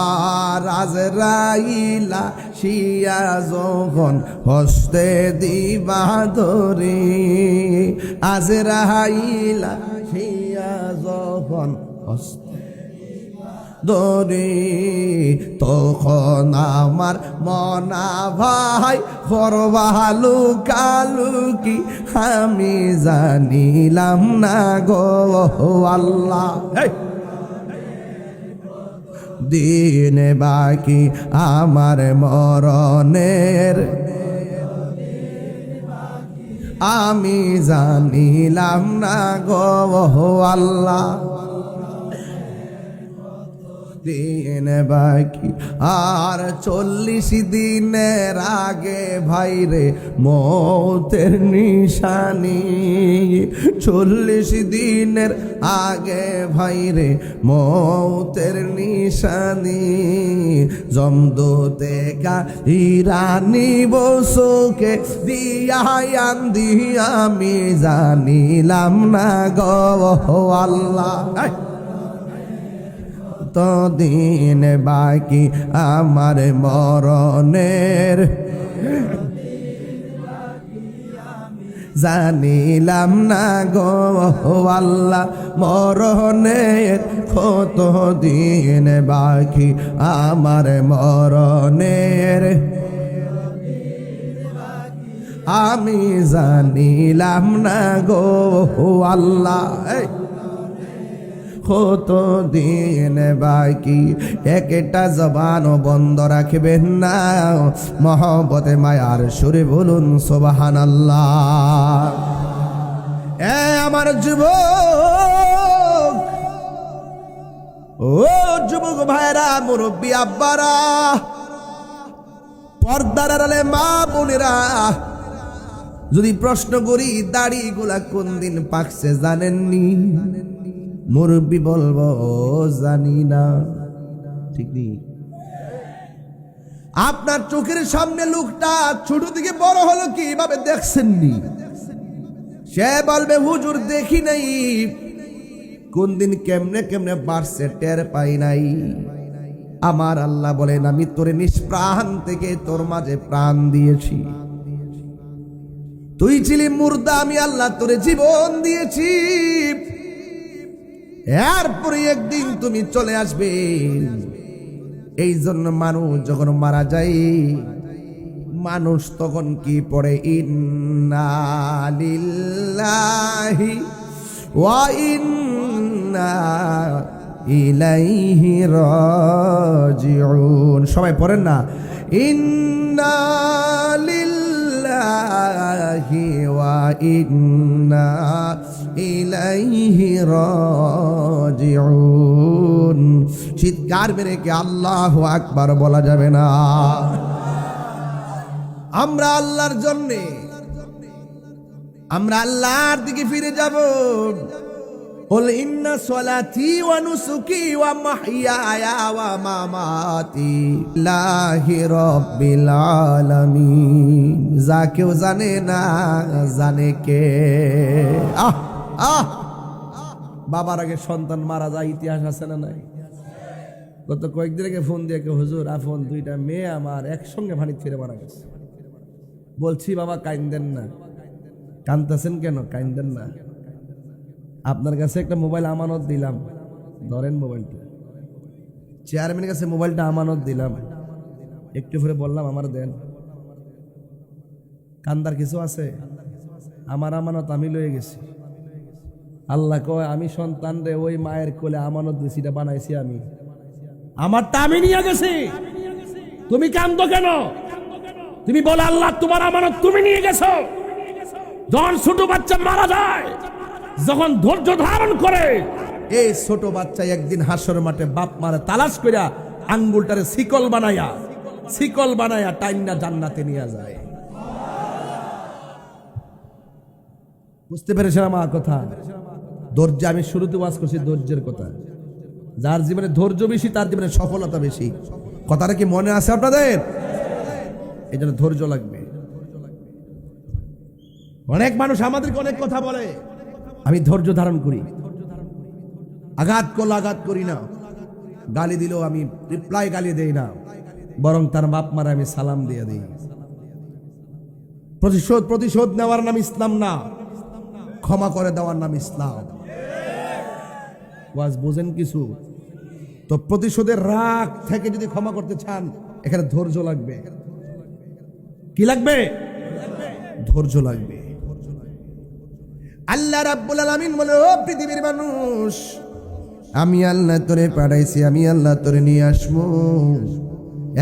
আর আজরাইলা শিয়া যখন হস্তে দিবা ধরে, আজরাইলা শিয়া যখন হস্তে ধরে, তখন আমার মনা ভাই করবা লুকালুকি আমি জানিলাম না গো আল্লাহ। দিন বাকি আমার মরণের, আমি জানিলাম না গো আল্লাহ। দিন বাকি আর 40 দিনের আগে ভাইরে মৌতের নিশানি, 40 দিনের আগে ভাইরে মৌতের নিশানি। জমদূতে কা ইরানি বসুকে দিয়ায়ান দিয়া আমি জানিলাম না গো আল্লাহ। দিন বাকি আমার মরণের, জানিলাম না গো আল্লাহ। মরণের কত দিন বাকি আমার মরণের, আমি জানিলাম না গো আল্লাহ। কত দিন বাকি, একটা জবানও বন্ধ রাখবেন না, মহব্বতে মায়ার সুরে বলুন সুবহানাল্লাহ। এ আমার যুবক, ও যুবক ভাইরা, মুরব্বী আব্বারা, পর্দার আড়ালে মা বোনেরা, যদি প্রশ্ন করি দাড়িগুলা কোন দিন পাকছে জানেননি? মুরব্বী বলবো জানি না। ঠিক নেই? আপনার চোখের সামনে লোকটা ছোট থেকে বড় হলো কিভাবে দেখছেননি? সে বলবে হুজুর দেখি নাই, কোন দিন কেমনে কেমনে বাড়ছে টের পাই নাই। আমার আল্লাহ বলেন, আমি তোরে নিষ্প্রাণ থেকে তোর মাঝে প্রাণ দিয়েছি। তুই ছিলি মুর্দা, আমি আল্লাহ তোরে জীবন দিয়েছি। এরপরে একদিন তুমি চলে আসবে। এই জন্য মানুষ যখন মারা যায়, মানুষ তখন কি পড়ে? ইন্না লিল্লাহি ওয়া ইন্না ইলাইহি রাজিউন। সবাই পড়েন না? ইন্না লিল্লাহি ওয়া ইন্না ইলাইহি রাজিউন। চিৎকার মেরে কি আল্লাহু আকবার বলা যাবে না? আমরা আল্লাহর জন্যে, আমরা আল্লাহর দিকে ফিরে যাব। قل إن صلاتي ونسكي ومحياي ومماتي لله رب العالمين যা কেউ জানে না জানে কে বাবার আগে সন্তান মারা যায় ইতিহাস আছে না নাই গত কয়েকদিন আগে ফোন দিয়ে হুজুর আফন দুইটা মেয়ে আমার একসঙ্গে ভানি ছেড়ে মারা গেছে বলছি বাবা কাইন্দেন না কাঁদতেছেন কেন কাইন্দেন না আপনার কাছে একটা মোবাইল আমানত দিলাম ধরেন মোবাইলটা চেয়ারম্যানের কাছে মোবাইলটা আমানত দিলাম একটু করে বললাম আমার দেন কান্দার কিছু আছে আমার আমানত আমি লয়ে গেছি আল্লাহ কয় আমি সন্তান রে ওই মায়ের কোলে আমানত দিছি এটা বানাইছি আমি আমারটা আমি নিয়ে গেছি তুমি কান্দো কেন তুমি বলে আল্লাহ তোমার আমানত তুমি নিয়ে গেছো যখন ছোট বাচ্চা মারা যায় যখন ধৈর্য ধারণ করে এই ছোট বাচ্চা একদিন হাসর মাঠে বাপ মারে তালাশ কইরা আঙ্গুলটারে শিকল বানায়া টাইনা জান্নাতে নিয়ে যায় বুঝতে পেরেছেন আমার কথা ধৈর্য আমি শুরুতে ওয়াজ করছি ধৈর্যের কথা যার জীবনে ধৈর্য বেশি তার জীবনে সফলতা বেশি কথাটা কি মনে আছে আপনাদের এই জন্য ধৈর্য লাগবে অনেক মানুষ আমাদেরকে অনেক কথা বলে আমি ধৈর্য ধারণ করি আঘাত করলে আঘাত করি না গালি দিলেও আমি রিপ্লাই গালি দেই না বরং তার বাপ মারা আমি সালাম দিয়ে দিই প্রতিশোধ নেওয়ার নাম ইসলাম না ক্ষমা করে দেওয়ার নাম ইসলাম ওয়াজ বুঝেন কিছু তো প্রতিশোধের রাগ থেকে যদি ক্ষমা করতে চান এখানে ধৈর্য লাগবে কি লাগবে ধৈর্য লাগবে আল্লাহ রাব্বুল আলামিন বলে ও পৃথিবীর মানুষ আমি আল্লাহ তোরে পাঠাইছি আমি আল্লাহ তোরে নিয়ে আসবো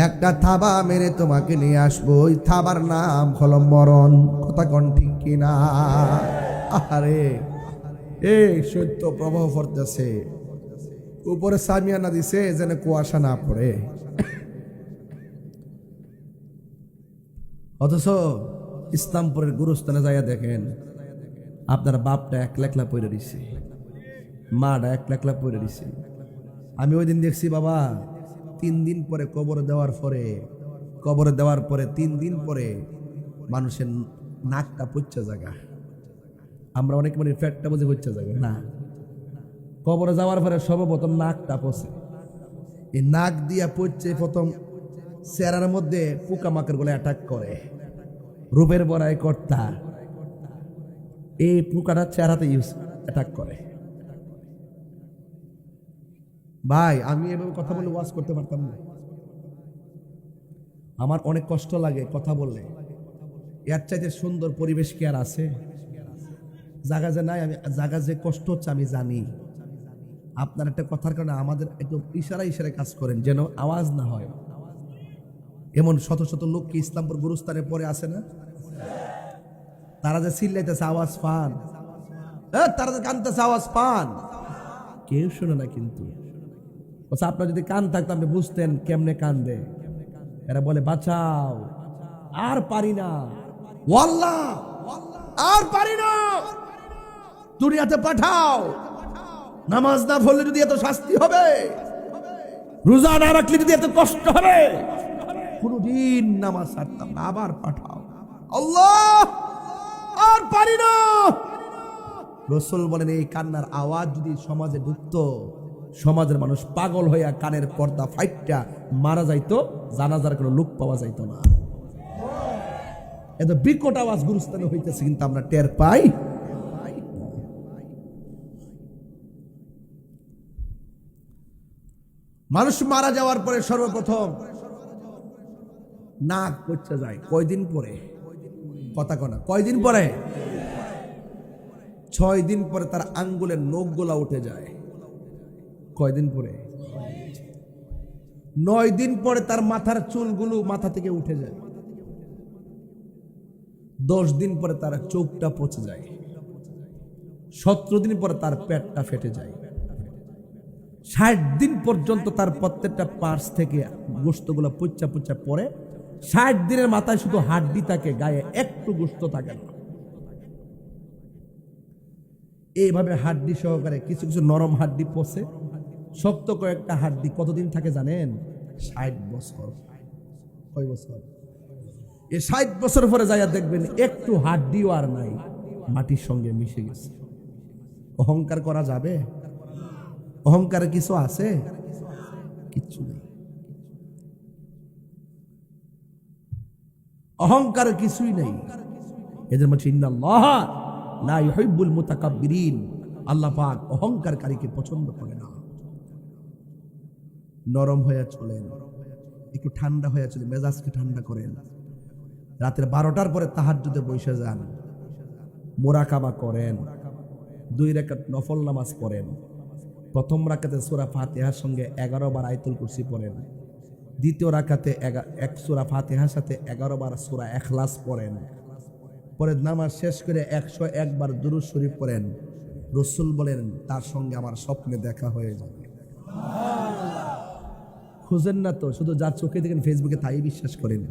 একটা থাবা মেরে তোমাকে নিয়ে আসবো ওই থাবার নাম হলো মরণ কথা কোন ঠিক কিনা আরে এই সত্য প্রবাহ পড়তেছে উপরে সামিয়ানা দিছে যেন কুয়াশা না পড়ে অথচ ইসলামপুরের গুরুস্থানে যাইয়া দেখেন আপনার বাপটা একলা পড়ে দিছে মাটা একলা পড়ে দিছে আমি ওই দিন দেখছি বাবা 3 দিন পরে কবর দেওয়ার পরে 3 দিন পরে মানুষের নাকটা পচা জায়গা আমরা অনেক মানে ফ্যাটটা বুঝে পচা জায়গা না কবরে যাওয়ার পরে সর্বপ্রথম নাকটা পচে এই নাক দিয়া পচে প্রথম চেহারার মধ্যে পোকামাকড় গুলো অ্যাটাক করে রূপের বড়াই কর্তা এই পোকাটা চেহারাতে অ্যাটাক করে ভাই আমি এভাবে কথা বলে ওয়াজ করতে পারতাম না আমার অনেক কষ্ট লাগে কথা বললে এর চাইতে সুন্দর পরিবেশ কি আর আছে জায়গা যে নাই আমি জায়গা যে কষ্ট হচ্ছে আমি জানি আপনার একটা কথার কারণে আমাদের একটু ইশারায় কাজ করেন যেন আওয়াজ না হয় এমন শত শত লোক কি ইসলামপুর গুরুস্থানে পরে আসে না তারা যে চিল্লাইতেছে আওয়াজ পান তারা যে কানতেছে আওয়াজ পান কেউ শুনে না কিন্তু আপনার যদি কান থাকতো আপনি বুঝতেন কেমনে কান্দে এরা বলে বাঁচাও আর পারি না ওয়াল্লাহ আর পারি না দুনিয়াতে পাঠাও নামাজ না পড়লে যদি এত শাস্তি হবে রোজা না রাখলে যদি এত কষ্ট হবে কোনদিন নামাজ ছাড়তাম না আবার পাঠাও আল্লাহ আর পারি না রাসূল বলেন এই কান্নার আওয়াজ যদি সমাজে ঢুকতো সমাজের মানুষ পাগল হইয়া কানের পর্দা ফাইটটা মারা যাইতো জানাজার কোনো লোক পাওয়া যাইতো না এত বিকট আওয়াজ গুরুস্থানে হইতেছে কিন্তু আমরা টের পাই মানুষ মারা যাওয়ার পরে সর্বপ্রথম নাক পচে যায় কয়দিন পরে কথা কনা কয়দিন পরে 6 দিন পরে তার আঙ্গুলের নখগুলা উঠে যায় কয়দিন পরে 9 দিন পরে তার মাথার চুলগুলো মাথা থেকে উঠে যায় 10 দিন পরে তার চোখটা পচে যায় 17 দিন পরে তার পেটটা ফেটে যায় 60 দিন পর্যন্ত তার প্রত্যেকটা পার্টস থেকে গোশতগুলো পচা পড়ে 60 দিনের মাথায় শুধু হাড্ডি থাকে গায়ে একটু গোশত থাকে না এইভাবে হাড্ডি সহকারে কিছু কিছু নরম হাড্ডি পচে, শক্ত কয়েকটা হাড্ডি কতদিন থাকে জানেন? 60 বছর। কয় বছর? এই 60 বছর পরে যাইয়া দেখবেন একটু হাড্ডিও আর নাই, মাটির সঙ্গে মিশে গেছে। অহংকার করা যাবে? অহংকারে কিছু আছে? কিচ্ছু নেই। অহংকার কিছুই নেই। এদের মধ্যে ইন্নাল্লাহ লা ইউহিব্বুল মুতাকাব্বিরিন, আল্লাহ পাক অহংকারকারীকে পছন্দ করে না। নরম হয়ে চলেন, একটু ঠান্ডা হয়ে চলেন, মেজাজকে ঠান্ডা করেন। রাতের 12টার পরে তাহাজ্জুদে বসে যান, মুরাকাবা করেন, 2 রাকাত নফল নামাজ পড়েন। প্রথম রাকাতে সূরা ফাতিহার সঙ্গে 11 বার আয়াতুল কুরসি পড়েন। দ্বিতীয় রাকাতে এক সূরা ফাতিহার সাথে 11 বার সূরা ইখলাস পড়েন। পরে নামাজ শেষ করে 101 বার দুরূদ শরীফ পড়েন। রাসূল বলেন তার সঙ্গে আমার স্বপ্নে দেখা হয়ে যাবে। খুঁজেন না তো, শুধু যার চোখে দেখেন ফেসবুকে তাই বিশ্বাস করেন।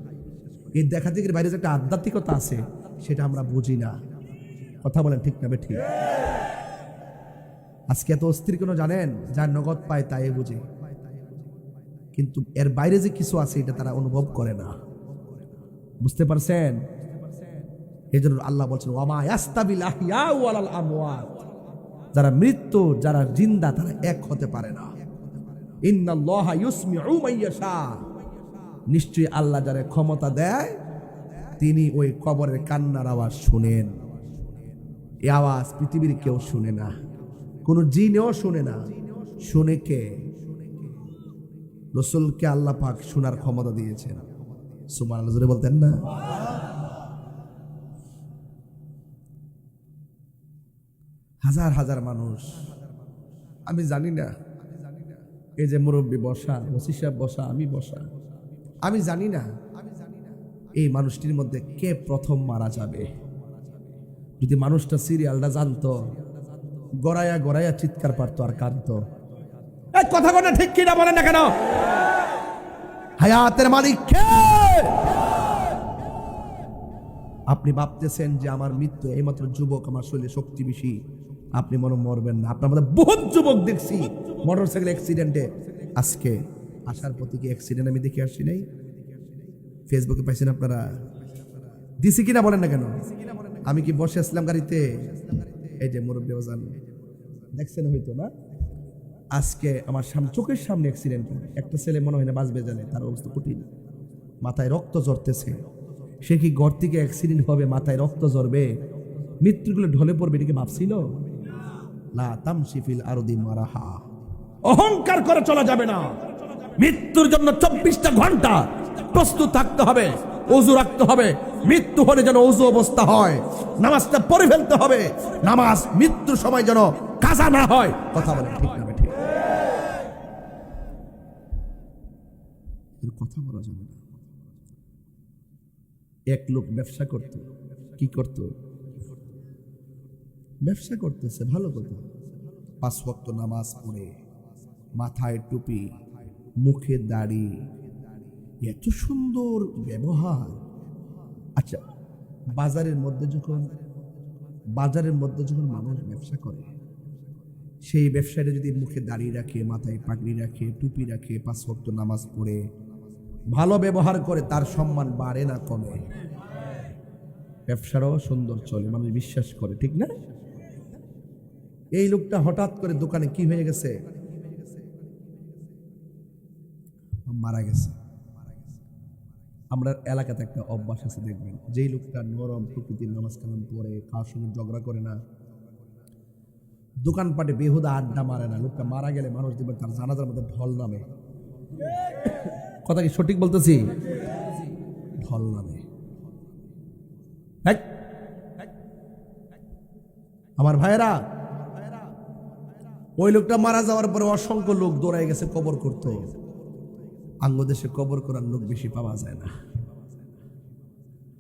এই দেখা দেখির বাইরে যে একটা আধ্যাত্মিকতা আছে সেটা আমরা বুঝি না। কথা বলেন ঠিক না বেঠিক? আজকে এত অস্থির কেন জানেন? যার নগদ পায় তাই বুঝে, কিন্তু এর বাইরে যে কিছু আছে এটা তারা অনুভব করে না। বুঝতে পারছেন? এই জন্য আল্লাহ বলছেন ওয়ামা ইয়াস্তাবিল আহইয়া ওয়ালাল আমওয়াত, যারা মৃত্যু যারা জিন্দা তারা এক হতে পারে না। ইন্নাল্লাহা ইউসমিউ মান ইয়াশা, নিশ্চয়ই আল্লাহ যারা ক্ষমতা দেয় তিনি ওই কবরের কান্নার আওয়াজ শুনেন। এই আওয়াজ পৃথিবীর কেউ শুনে না, কোন জিনেও শুনে না। শুনে কে? রাসূলকে আল্লাহ পাক শোনার ক্ষমতা দিয়েছেন। সুবহানাল্লাহ জোরে বলতেন না? হাজার হাজার মানুষ, আমি জানি না, এই যে মুরব্বী বসা, ওসি সাহেব বসা, আমি বসা, আমি জানি না এই মানুষটির মধ্যে কে প্রথম মারা যাবে। যদি মানুষটা সিরিয়ালটা জানতো, গড়াইয়া গড়াইয়া চিৎকার পারতো আর কাঁদতো। এই কথা কথা ঠিক কিনা বলেন না কেন? হায়াতের মালিক কে? আপনি ভাবতেছেন যে আমার মৃত্যু, এইমাত্র যুবক, আমার শরীরে শক্তি বেশি, আপনি মনে মরবেন না। আপনার মধ্যে বহুত যুবক দেখছি মোটরসাইকেল অ্যাক্সিডেন্টে, আজকে আসার পথে কি অ্যাক্সিডেন্ট আমি দেখে আসছি নাই? ফেসবুকে পাইছেন আপনারা? দিছি কিনা বলেন না কেন? আমি কি বসে আসলাম গাড়িতে? এই যে মুরব্বী বাজান দেখছেন হয়তো না, আজকে আমার চোখের সামনে অ্যাক্সিডেন্ট। একটা ছেলে মনে হয় না বাঁচবে, জানে তার অবস্থা কঠিন, মাথায় রক্ত ঝরতেছে। সে কি ঘর থেকে অ্যাক্সিডেন্ট হবে, মাথায় রক্ত ঝরবে, মৃত্যুগুলো ঢলে পড়বে, এটাকে ভাবছিল? লা তামশি ফিল আরদি মারাহা, অহংকার করে চলা যাবে না। মৃত্যুর জন্য 24টা ঘন্টা প্রস্তুত থাকতে হবে, ওযু রাখতে হবে। মৃত্যু হলে যেন ওযু অবস্থা হয়, নামাজটা পড়ে ফেলতে হবে। নামাজ মৃত্যুর সময় যেন কাজা না হয়। কথা বলে ঠিক না ঠিক? কথা বলা যাবে না। এক লোক ব্যবসা করত, কি করত? ব্যবসা করতেছে, ভালো কথা, 5 ওয়াক্ত নামাজ পড়ে, মাথায় টুপি, মুখে দাড়ি, এত সুন্দর ব্যবহার। আচ্ছা, বাজারের মধ্যে যখন মানুষ ব্যবসা করে, সেই ব্যবসায়ীরা যদি মুখে দাড়ি রাখে, মাথায় পাগড়ি রাখে, টুপি রাখে, 5 ওয়াক্ত নামাজ পড়ে, ভালো ব্যবহার করে, তার সম্মান বাড়ে না কমে? ব্যবসাটাও সুন্দর চলে, মানুষ বিশ্বাস করে, ঠিক না? এই লোকটা হঠাৎ করে দোকানে কি হয়ে গেছে? মারা গেছে। আমরা এলাকাতে একটা অভ্যাস আছে, দেখবেন যেই লোকটা নরম প্রকৃতির, নামাজ কালাম পড়ে, কার সঙ্গে ঝগড়া করে না, দোকানপাটে বেহুদা আড্ডা মারে না, লোকটা মারা গেলে মানুষ দেখবেন তার জানাজার মধ্যে ঢল নামে। কথা কি সঠিক বলতেছি? ঢল নামে। আমার ভাইয়েরা, ওই লোকটা মারা যাওয়ার পরে অসংখ্য লোক দৌড়ায় গেছে কবর করতে। আঙ্গদেশে কবর করার লোক বেশি পাওয়া যায় না।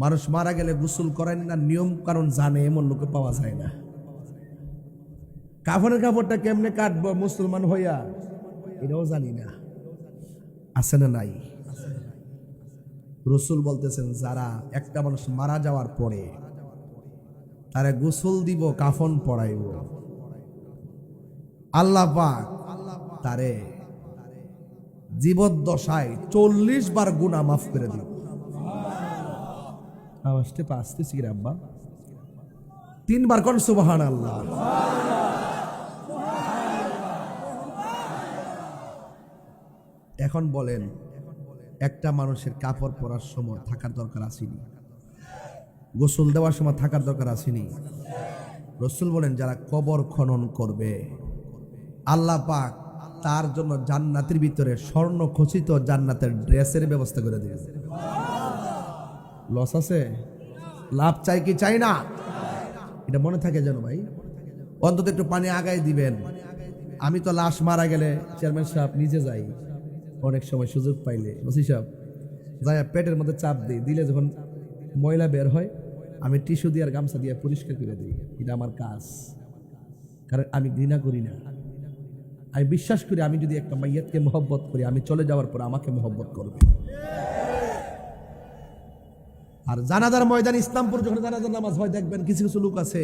মানুষ মারা গেলে গোসল করেন না, নিয়ম কারণ জানে, এমন লোক পাওয়া যায় না। কাফনের কাপড়টা কেমনে কাটবো মুসলমান হইয়া, এটাও জানি না। আছে না নাই? রাসূল বলতেছেন, যারা একটা মানুষ মারা যাওয়ার পরে তারা গোসল দিব, কাফন পরাইব, আল্লাহ পাক তারে জীবদ্দশায় 40 বার গুনাহ মাফ করে দিল। আওয়াজটা তো আসতেছি রে আব্বা, 3 বার কোন সুবহানাল্লাহ। এখন বলেন, একটা মানুষের কাপড় পরার সময় থাকার দরকার আসেনি? গোসল দেওয়ার সময় থাকার দরকার আসেনি? রাসূল বলেন, যারা কবর খনন করবে আল্লাহ পাক তার জন্য জান্নাতের ভিতরে স্বর্ণ খচিত জান্নাতের ড্রেসের ব্যবস্থা করে দিবে। লস আছে? লাভ চাই কি চাই না? এটা মনে থাকে যেন ভাই, অন্তত একটু পানি আগায় দিবেন। আমি তো লাশ মারা গেলে চেয়ারম্যান সাহেব নিজে যাই, অনেক সময় সুযোগ পাইলে ওসি সাহেব যাই পেটের মধ্যে চাপ দিই, দিলে যখন ময়লা বের হয় আমি টিস্যু দিয়ে আর গামছা দিয়ে পরিষ্কার করে দিই। এটা আমার কাজ, কারণ আমি ঘৃণা করি না। আমি বিশ্বাস করি আমি যদি একটা মাইয়াতকে মহব্বত করি, আমি চলে যাওয়ার পর আমাকে মহব্বত করবে। আর জানাজার ময়দান ইসলামপুর যখন জানাজার নামাজ হয়, দেখবেন কিছু কিছু লোক আছে,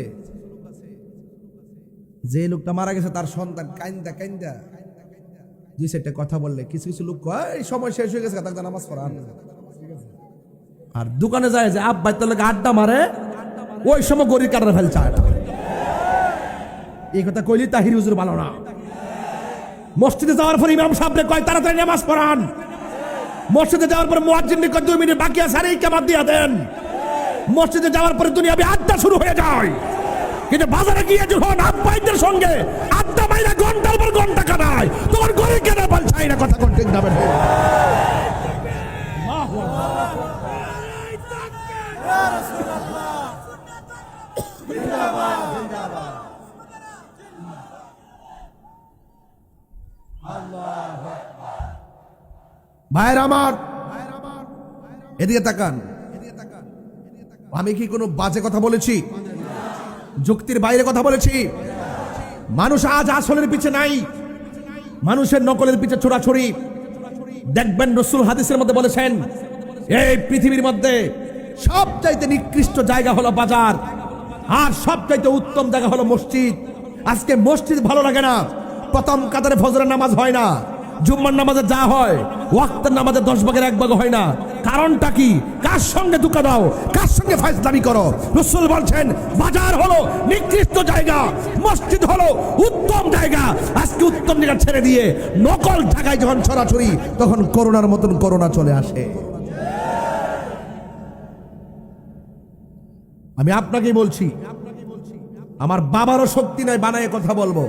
যে লোকটা মারা গেছে তার সন্তান কাইন্দা কাইন্দা 2-4টা কথা বললে কিছু কিছু লোক কয় এই সময় শেষ হয়ে গেছে, তাকে নামাজ পড়ান। আর দোকানে যায় যে আব্বাই তোর লোক আড্ডা মারে, ওই সময় গরিব কাটার ফেল চায় না। এই কথা কইলি তাহির হুজুর ভালো না। মসজিদে যাওয়ার পর ইমাম সাহেবরে কয় তাড়াতাড়ি নামাজ পড়ান। মসজিদে যাওয়ার পর মুয়াজ্জিন কয় 2 মিনিট বাকি আছে, আর এই কেমন দিয়া দেন। মসজিদে যাওয়ার পরে দুনিয়াবি আড্ডা শুরু হয়ে যায়, কিন্তু বাজারে গিয়ে যখন আব্বাইদের সঙ্গে আড্ডা মাইরা ঘন্টার পর ঘন্টা কাটায়, তোমার গরিব কেনা বল চাই না। কথা কোন ঠিক না? ভাইরা আমার, এদিকে তাকান। আমি কি কোনো বাজে কথা বলেছি? যুক্তির বাইরে কথা বলেছি? মানুষ আজ আসলের পিছে নাই, মানুষের নকলের পিছে ছোড়াছড়ি। দেখবেন রাসূল হাদিসের মধ্যে বলেছেন, এই পৃথিবীর মধ্যে সবচাইতে নিকৃষ্ট জায়গা হলো বাজার, আর সবচাইতে উত্তম জায়গা হলো মসজিদ। আজকে মসজিদ ভালো লাগে না, প্রথম কাতারে ফজরের নামাজ হয় না, জুম্মার নামাজে যা হয় ওয়াক্তের নামাজে 10 ভাগের 1 ভাগ হয় না। কারণটা কি? কার সঙ্গে ধোঁকা দাও, কার সঙ্গে ফায়জলামি করো? রাসূল বলছেন বাজার হলো নিকৃষ্ট জায়গা, মসজিদ হলো উত্তম জায়গা। আজকে উত্তম জায়গা ছেড়ে দিয়ে নকল জায়গায় যখন ছড়াছড়ি, তখন করোনার মতন করোনা চলে আসে। আমি আপনাকেই বলছি, আমার বাবারও শক্তি নাই বানায় কথা বলবো।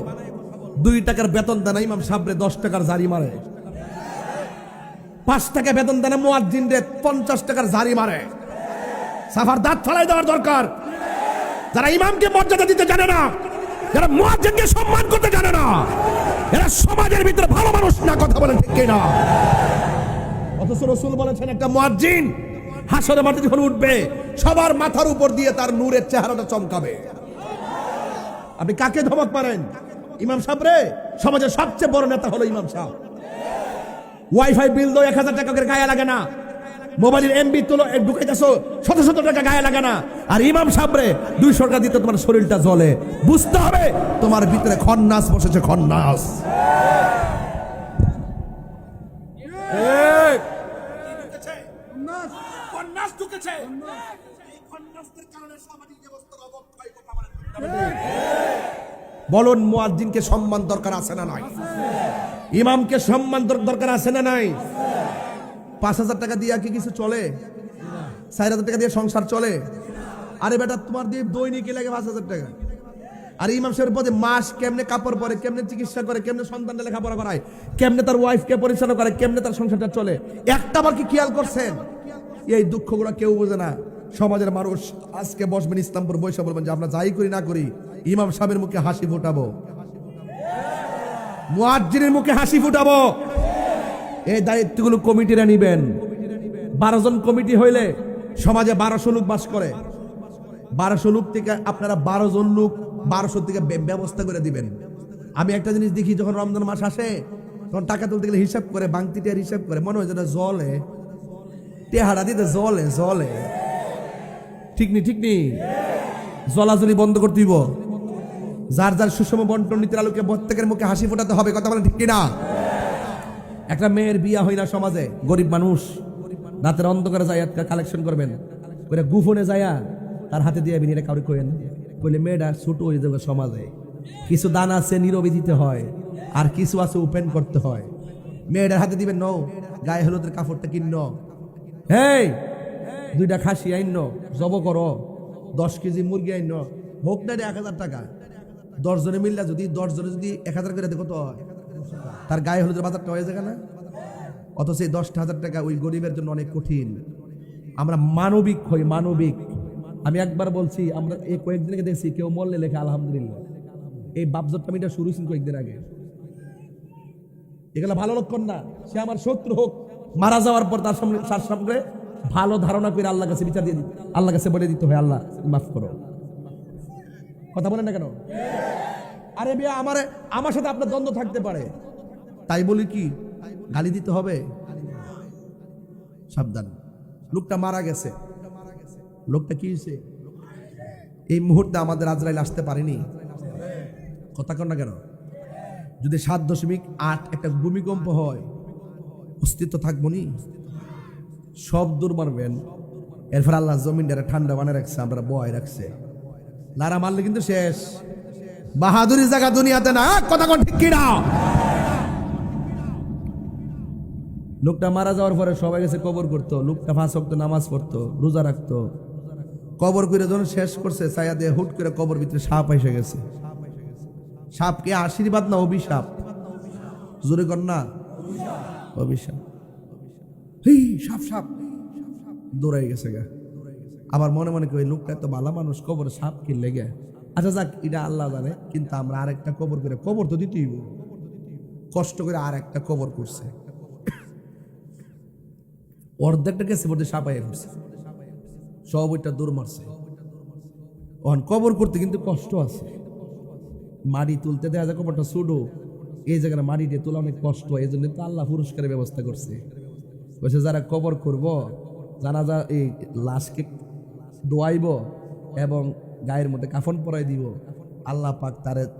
2 টাকার বেতন দেন ইমাম সাহেবরে 10 টাকার জারি মারে, 5 টাকা বেতন দেন মুয়াজ্জিনরে 50 টাকার জারি মারে। সাফার দাঁত ফালাই দেওয়ার দরকার। যারা ইমামকে মর্যাদা দিতে জানে না, যারা মুয়াজ্জিনকে সম্মান করতে জানে না, এরা সমাজের ভিতরে ভালো মানুষ না। কথা বলেন ঠিক কিনা? অথচ রাসূল বলেছেন একটা মুয়াজ্জিন হাসরের মাঠে যখন উঠবে, সবার মাথার উপর দিয়ে তার নূরের চেহারাটা চমকাবে। আপনি কাকে ধমক মারেন? ইমাম সাহেব রে, সমাজের সবচেয়ে বড় নেতা হলো ইমাম সাহেব। ওয়াইফাই বিল দাও 1000 টাকা করে গায়ে লাগে না, মোবাইলের এমবি তুলো ঢুকাইতেছো শত টাকা গায়ে লাগে না। আর ইমাম সাহেব রে 200 টাকা দিতে তোমার শরীরটা জ্বলে। বুঝতে হবে তোমার ভিতরে খন্নাস বসেছে, খন্নাস। বলুন, মুয়াজ্জিনকে সম্মান দরকার আছে না নাই? ইমামকে সম্মান দরকার আছে না নাই? 5000 টাকা দিয়ে কি কিছু চলে? 4000 টাকা দিয়ে সংসার চলে? আরে বেটা, তোমার দিয়ে দৈনিক লাগে 5000 টাকা। আর ইমাম সাহেবের পদে মাস কেমনে কাপড় পরে, কেমনে চিকিৎসা করে, কেমনে সন্তানকে লেখাপড়া করায়, কেমনে তার ওয়াইফকে পরিচালনা করে, কেমনে তার সংসারটা চলে, একটা বার কি খেয়াল করছেন? এই দুঃখগুলো কেউ বোঝে না। সমাজের মানুষ আজকে বসবেন ইসলামপুর, বৈশা বলবেন যে আমরা যাই করি না করি ইমাম সাহেবের মুখে হাসি ফুটাবো, মুয়াজ্জিনের মুখে হাসি ফুটাবো। এই দায়িত্বগুলো কমিটিরা নিবেন। 12 জন কমিটি হইলে সমাজে 1200 লোক বাস করে। 1200 লোক থেকে আপনারা 12 জন লোক 1200 থেকে ব্যবস্থা করে দিবেন। আমি একটা জিনিস দেখি, যখন রমজান মাস আসে তখন টাকা তুলতে গেলে হিসাব করে, বাংতিটার হিসাব করে, মনে হয় যেটা জলে টেহারা দিতে জলে জলে। ঠিক নি? জলাজলি বন্ধ করতে দিব। যার যার সুষম বন্টন নীতির আলোকে প্রত্যেকের মুখে হাসি ফোটাতে হবে, কথা বলেন ঠিক কিনা? একটা মেয়ের বিয়া হয় না সমাজে, গরিব মানুষ রাতের অন্ধকারে যায় কালেকশন করবেন, ওরা গুফনে যায়া তার হাতে দিয়ে এটা কাউরে কইেন, কইলে মেয়েটা ছোট হয়ে যাবে সমাজে। কিছু দান আছে নীরবে দিতে হয়, আর কিছু আছে ওপেন করতে হয়। মেয়েটার হাতে দিবেন নও, গায়ে হলুদের কাপড়টা কিন্ন, হেই 2টা খাসি আইন, জব করো, 10 কেজি মুরগি আইন, হোক না 1000 টাকা। 10 জনে মিললে যদি 10 জনে যদি 1000 করে দেখো তো তার গায়ে হলুদের বাজারটা হয়ে যাবে না? অথচ এই 10,000 টাকা ওই গরিবের জন্য অনেক কঠিন। আমরা মানবিক হই, মানবিক। আমি একবার বলছি, আমরা এই কয়েকদিন আগে দেখছি কেউ মরলে লেখে আলহামদুলিল্লাহ। এই বাপজটটা মিটা শুরু হয়েছিল কয়েকদিন আগে। এগুলো ভালো লক্ষণ না। সে আমার শত্রু হোক, মারা যাওয়ার পর তার সামনে ভালো ধারণা করে আল্লাহ কাছে বিচার দিয়ে দিতে, আল্লাহ কাছে বলে দিতে হয়, আল্লাহ মাফ করো। কথা বলেন না কেন? আরে বিয়া আমার সাথে আপনার দ্বন্দ্ব থাকতে পারে, তাই বলি কি গালি দিতে হবে? সাবধান। লোকটা মারা গেছে, লোকটা কি হয়েছে? এই মুহূর্তে আমাদের আজরাইল আসতে পারেনি, কথা কর না কেন? যদি 7.8 একটা ভূমিকম্প হয়, অস্তিত্ব থাকবো নি? সব দূর মারবেন। এরপর আল্লাহ জমিনটারে ঠান্ডা বানিয়ে রাখছে, আমরা বয় রাখছে। লারা মারলে কিন্তু শেষ। বাহাদুরি জায়গা দুনিয়াতে না, কথা কন ঠিক কিনা? লোকটা মারা যাওয়ার পরে সবাই গেছে কবর করতো, লোকটা 5 ওয়াক্ত নামাজ পড়তো, রোজা রাখতো। কবর করে যখন শেষ করছে, ছায়া দিয়ে হুট করে কবর ভিতরে সাপ এসে গেছে। সাপ কে আশীর্বাদ না অভিশাপ? জোরে কর না, অভিশাপ। সাপ সাপ দৌড়াই গেছে গা। আবার মনে মনে করি লোকটা তো ভালো মানুষ, কবরে সাপ কি লেগে। আচ্ছা যাক, এটা আল্লাহ জানে, কিন্তু আমরা আরেকটা কবর করে, কবর তো দিতেই কষ্ট করে আর একটা কবর করছে, অর্ধেকটা গেছে বলতে সাপাইয়া ফেলছে, সব ওইটা দূর মারছে। ওখান কবর করতে কিন্তু কষ্ট আছে, মাটি তুলতে দেওয়া যায়, কবরটা ছোট, এই জায়গায় মাটি দিয়ে তোলা অনেক কষ্ট, এই জন্য তো আল্লাহ পুরস্কারের ব্যবস্থা করছে। বলছে যারা কবর করব, জানাজা এই লাশকে দোয়াইব এবং গায়ের মধ্যে কাফন পরাই দিব, আল্লাহ পাক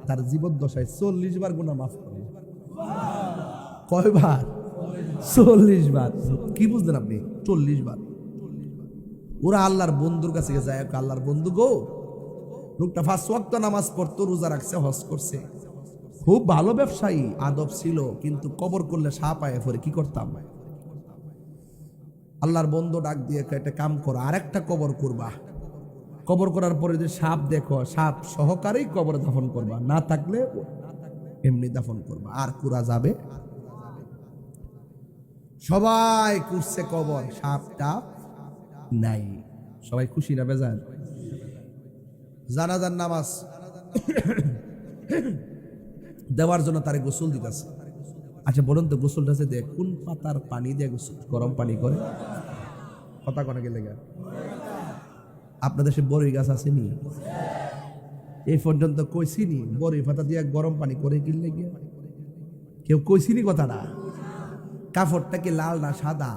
তার জীবদ্দশায় 40 বার গুনাহ মাফ করবে। কয়বার? 40 বার। কি বুঝলেন আপনি? 40 বার। ওরা আল্লাহর বন্ধুর কাছে যায়, আল্লাহর বন্ধু গো, লোকটা 5 ওয়াক্ত নামাজ পড়তো, রোজা রাখছে, হজ করছে, খুব ভালো ব্যবসায়ী, আদব ছিল, কিন্তু কবর করলে সাপ আয় পরে কি করতাম? আল্লাহর বন্ধু ডাক দিয়ে একটা কাম করো, আরেকটা কবর করবা। কবর করার পরে যে সাপ দেখো, সাপ সহকারেই কবর দাফন করবা, না থাকলে এমনি দাফন করবা, আর কুরা যাবে। সবাই করছে কবর, সাপটা নাই। সবাই খুশি না বেজান? জানাজার নামাজ দেওয়ার জন্য তারে গোসল দিতেছে। আচ্ছা বলুন তো, গোসলটা আছে দেখ কোন পাতার পানি দিয়ে গোসল? গরম পানি করে। কথা কনে গেলে আপনাদের সে বড়ই গাছ আসেনি? এই পর্যন্ত কইছিনি বড়ই পাতা দিয়ে গরম পানি করে কিনলে গিয়ে? কেউ কইছিনি কথাটা? কাপড়টা কি লাল না সাদা?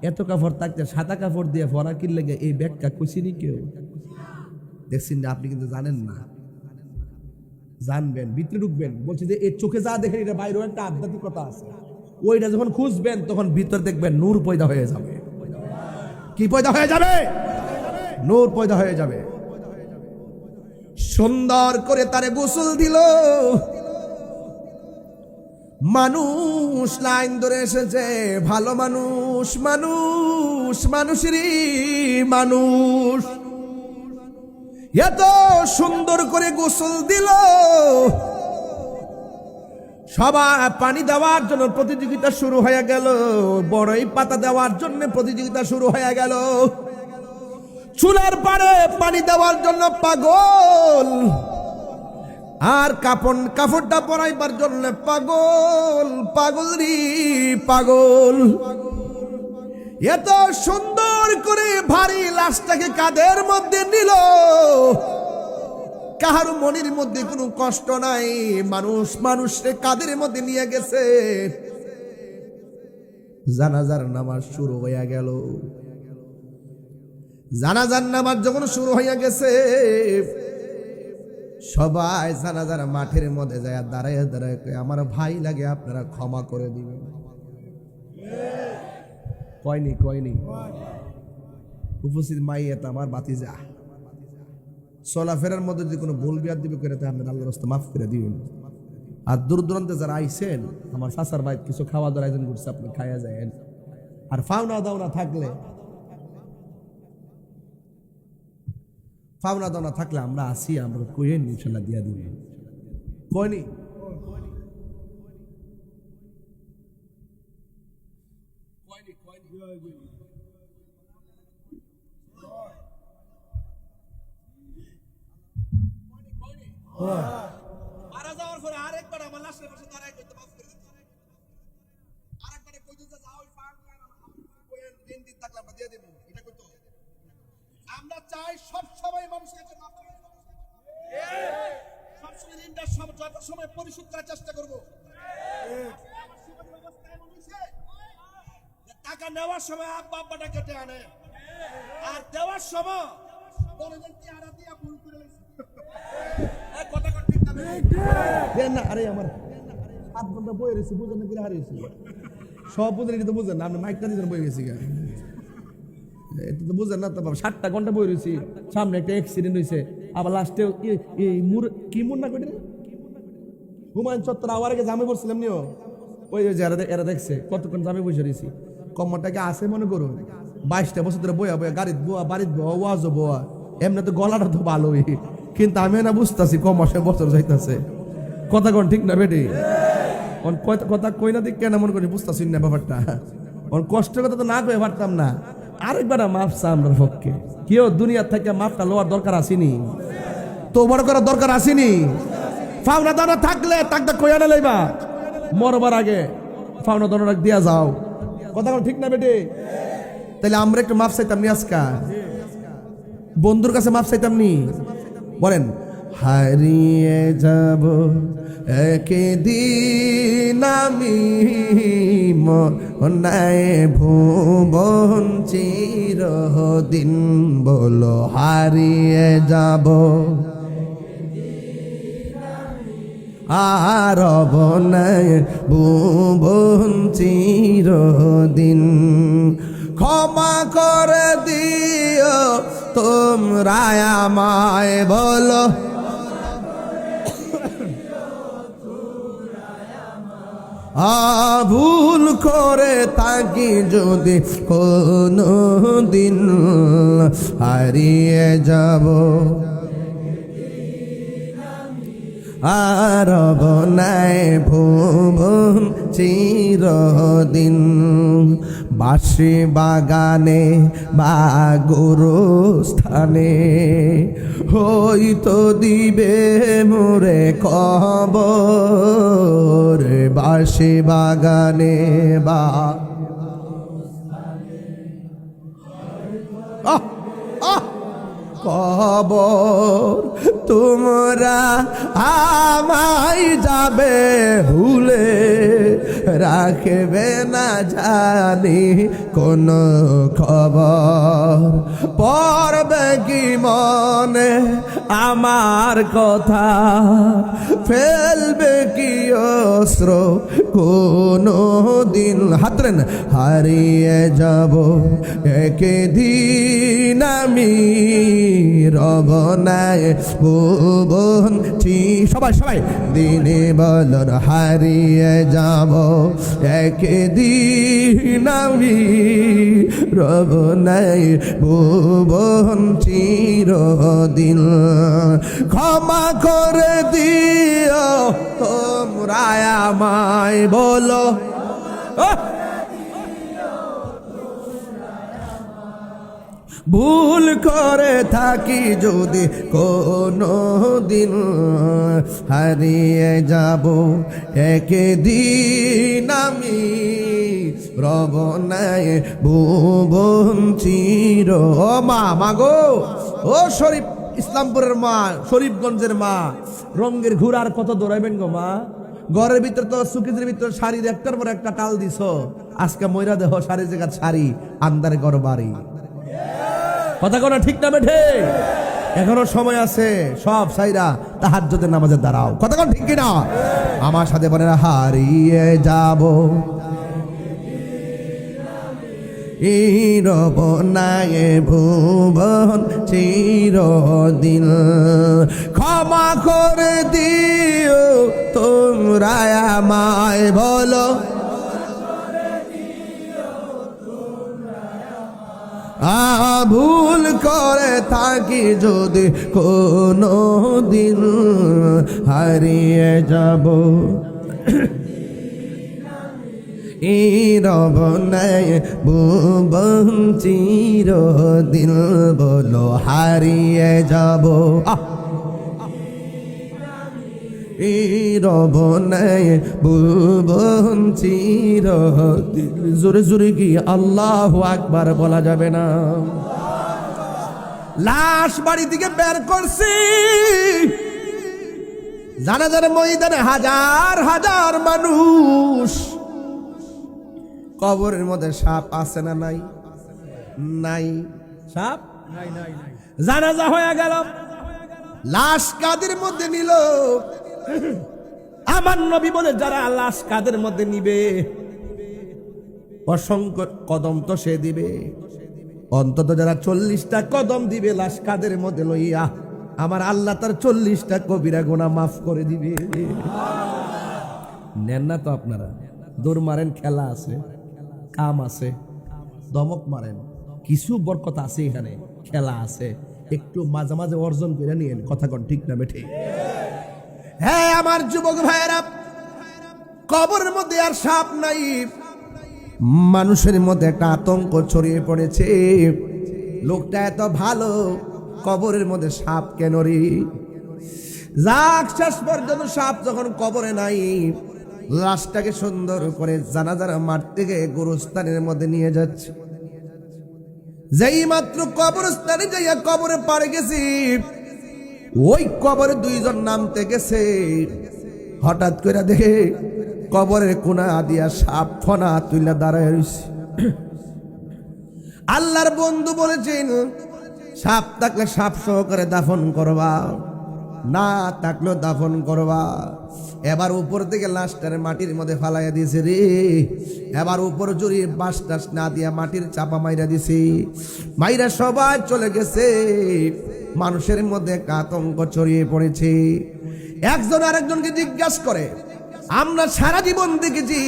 এত কাপড় থাকতে সাদা কাপড় দিয়ে ভরা কিনলে গিয়ে এই ব্যাগটা কইছিনি কেউ? দেখছেন না? আপনি কিন্তু জানেন না, জানবেন, ভিতরে ঢুকবেন। বলছি যে এই চোখে যা দেখেন এটা বাইরেও একটা আধ্যাত্মিকতা আছে, ওইটা যখন খুঁজবেন তখন ভিতর দেখবেন নূর পয়দা হয়ে যাবে। কি পয়দা হয়ে যাবে? নূর পয়দা হয়ে যাবে। সুন্দর করে তারে গোসল দিল। মানুষ লাইন ধরে এসেছে, ভালো মানুষ, মানুষ মানুষেরই মানুষ, এত সুন্দর করে গোসল দিল। সবাই পানি দেওয়ার জন্য প্রতিযোগিতা শুরু হয়ে গেল, বড়ই পাতা দেওয়ার জন্য প্রতিযোগিতা শুরু হয়ে গেল। চুলার পাড়ে পানি দেওয়ার জন্য পাগল, আর কাপড়টা পরাইবার জন্য পাগল, পাগল রে পাগল। এত সুন্দর করে ভারী লাশটাকে কাঁধের মধ্যে নিল, কাহার মনের মধ্যে কোনো কষ্ট নাই, মানুষকে কাঁধের মধ্যে নিয়ে গেছে। জানাজার নামাজ শুরু হইয়া গেল। জানাজার নামাজ যখন শুরু হইয়া গেছে, সবাই জানাজার মাঠের মধ্যে যায় দাঁড়ায় দাঁড়ায় কয়, আমার ভাই লাগে, আপনারা ক্ষমা করে দিবেন। কয়নি কয়নি উপস্থিত মাইয়াত আমার বাতিজা, চলাফেরার মধ্যে যদি কোনো ভুল বিয়াদ দিবে করে তা আপনার আল্লাহর রাস্তা মাফ করে দিবেন। আর দূর দূরান্তে যারা আইছেন, আমার চাচার ভাই কিছু খাওয়া দাওয়ার আয়োজন করছে, আপনি খাইয়া যায়েন। আর ফাওনা দাওনা থাকলে আমরা আসি, আমরা কইেন ইনশাল্লাহ দিয়া দিব। কয়নি মারা যাওয়ার পরে আরেকবার আমার লাশের পাশে দাঁড়ায় করতে মাফ করে দিতে হবে। আরেকবারে কইতে যাও ওই পাগলা কোয়েন দিন থাকলে আমরা দিয়ে দেব, এটা কইতো। আমরা চাই সব সময় মানুষের কাছে মাফ চাই, সব সময় ঋণটা যত সময় পরিশোধ করার চেষ্টা করব। আমার জীবনের অবস্থা এমন হয়েছে যে টাকা নেওয়ার সময় আব্বাটা কেটে আনে, আর দেওয়ার সময় বলে যে চেহারা দিয়া ভুল করে লইছে। কথা কথা ঠিক না দেন না। আরে আমার 7 ঘন্টা বই রয়েছে, বুঝেন না কিরা হারিয়েছি সব বুঝেন, কিন্তু বুঝেন না। আপনি মাইকটা দিয়েছেন বই গেছি গা, এটা তো বুঝেন না তো। 7টা ঘন্টা বই রয়েছি, সামনে একটা অ্যাক্সিডেন্ট হয়েছে, আবার লাস্টে কি মুন্না কইতে হুমায়ুন চত্বর আওয়ার আগে জামে পড়ছিলাম নিও, ওই যে এরা দেখছে কতক্ষণ জামে বসে রয়েছি। কম্মরটাকে আছে মনে করুন, 22টা বছর ধরে বইয়া বইয়া গাড়িত বোয়া, বাড়িত বোয়া, ওয়াজও বোয়া, এমনি তো গলাটা তো ভালোই, কিন্তু আমি না বুঝতেছি কমাসে বছর যাইতেছে। কথা কোন ঠিক না বেটি? কথা কই না দিক কেন মনে করি বুঝতেছি না ব্যাপারটা। কষ্টের কথা তো না কয়ে পারতাম না। আরেকবার মাফ চা আমরা পক্ষে, কেউ দুনিয়ার থেকে মাফটা লওয়ার দরকার আসেনি, তো বড় করার দরকার আসেনি। ফাওনা দানা থাকলে তাকটা কইয়া না লইবা, মরবার আগে ফাওনা দানা দিয়া যাও। কথা কোন ঠিক না বেটি? তাহলে আমরা একটু মাফ চাইতাম নি আজকা, বন্ধুর কাছে মাফ চাইতাম নি? বলেন, হারিয়ে যাব একদিন আমি, মনায় ভুবন চিরদিন। বলো হারিয়ে যাব আর বনায় ভুবন চিরদিন। ক্ষমা করে দিও তোমরা আমায়, বলো ভুল করে থাকি যদি কোনো দিন, হারিয়ে যাব আর বনায় ভুবন চিরদিন। বাঁশি বাগানে বা গুরুস্থানে হইতো দিবে মোরে কবর। বাঁশি বাগানে বা কবর, তোমরা আমায় যাবে ভুলে, রাখবে না জানি কোন খবর। পড়বে কি মনে আমার কথা, ফেলবে কি অস্ত্র কোনো দিন। হাতরেন হারিয়ে যাব একদিন আমি, রবনায় ভুবন সবাই সবাই দিনে বলর হারিয়ে যাব একদিন আমি, রবনায় ভুবন চিরদিন। ক্ষমা করে দিও তোমরা আমায়, বলো ভুল করে থাকি যদি কোনো দিন, হারিয়ে যাব একদিন আমি, রবনায় ভুবন চির। ও মা, মাগো, ও শরীফ ইসলামপুরের মা, শরীফগঞ্জের মা, রঙের ঘুরার কত দৌড়াইবেন গো মা? ঘরের ভিতরে তো সুকিদের ভিতরে শাড়ির একটার পর একটা টাল দিছ, আজকে ময়রা দেহ শাড়ি জায়গা শাড়ি, আন্দারে ঘর বাড়ি। কথা কোনো ঠিক না বেঠে? এখনো সময় আছে, সব সাইরা তাহাজ্জুদের নামাজে দাঁড়াও। কথা কোন ঠিক কিনা? আমার সাথে বলেন হারিয়ে যাব এই রব নাই ভুবন চিরদিন, ক্ষমা করে দিও তোমরা আমায়, বলো ভুল করে থাকি যদি কোনো দিন, হারিয়ে যাব এই রব নাই ভুবন চিরদিন, বলো হারিয়ে যাব এই রব নাই ভুবন চিরদিন। জোরে জোরে কি আল্লাহু আকবার বলা যাবে না? লাশ বাড়ি থেকে বের করছি, জানাজার ময়দানে হাজার হাজার মানুষ, কবরের মধ্যে সাপ আছে না নাই? নাই, সাপ জানাজা হয়ে গেল, লাশ কাদের মধ্যে নিল? আমার নবী বলে যারা লাশ কাদের মধ্যে নিবে, অসংখ্য কদম তো সে দিবে, অন্তত যারা 40টা কদম দিবে লাশ কাদের মধ্যে লইয়া, আমার আল্লাহ তার 40টা কবিরা গুনাহ মাফ করে দিবে। নেন না তো আপনারা? দৌড় মারেন, খেলা আছে, কাম আছে, দমক মারেন, কিছু বরকত আছে এখানে, খেলা আছে, একটু মাঝে মাঝে অর্জন করে নিয়েন। কথা কোন ঠিক না বেঠে? হ্যাঁ আমার যুবক ভাইয়েরা, কবরের মধ্যে আর সাপ নাই, মানুষের মধ্যে একটা আতঙ্ক ছড়িয়ে পড়েছে। লোকটা এত ভালো, কবরের মধ্যে সাপ কেন রে? যাক, শেষ পর্যন্ত সাপ যখন কবরে নাই, লাশটাকে সুন্দর করে জানাজার মাঠ থেকে গোরস্থানের মধ্যে নিয়ে যাচ্ছে। যেই মাত্র কবরস্থানে যাইয়া কবরে পাড়ে গেছি, ওই কবরে 2 জন নামতে গেছে, হঠাৎ করে দেখে কবরের কোনা দিয়া সাপ ফনা তুইলা দাঁড়ায় রইছে। আল্লাহর বন্ধু বলেছেন সাপ থাকলে সাপ সহকারে দাফন করবা, না থাকলেও দাফন করবা। এবার উপর থেকে লাশটারে মাটির মধ্যে ফালাইয়া দিয়েছে রে, এবার উপর জড়িয়ে বাঁশ টাস না দিয়া মাটির চাপা মাইরা দিছে, মাইরা সবাই চলে গেছে। মানুষের মধ্যে একটা আতঙ্ক ছড়িয়ে পড়েছে। একজন আরেকজনকে জিজ্ঞাসা করে, আমরা সারা জীবন দেখেছি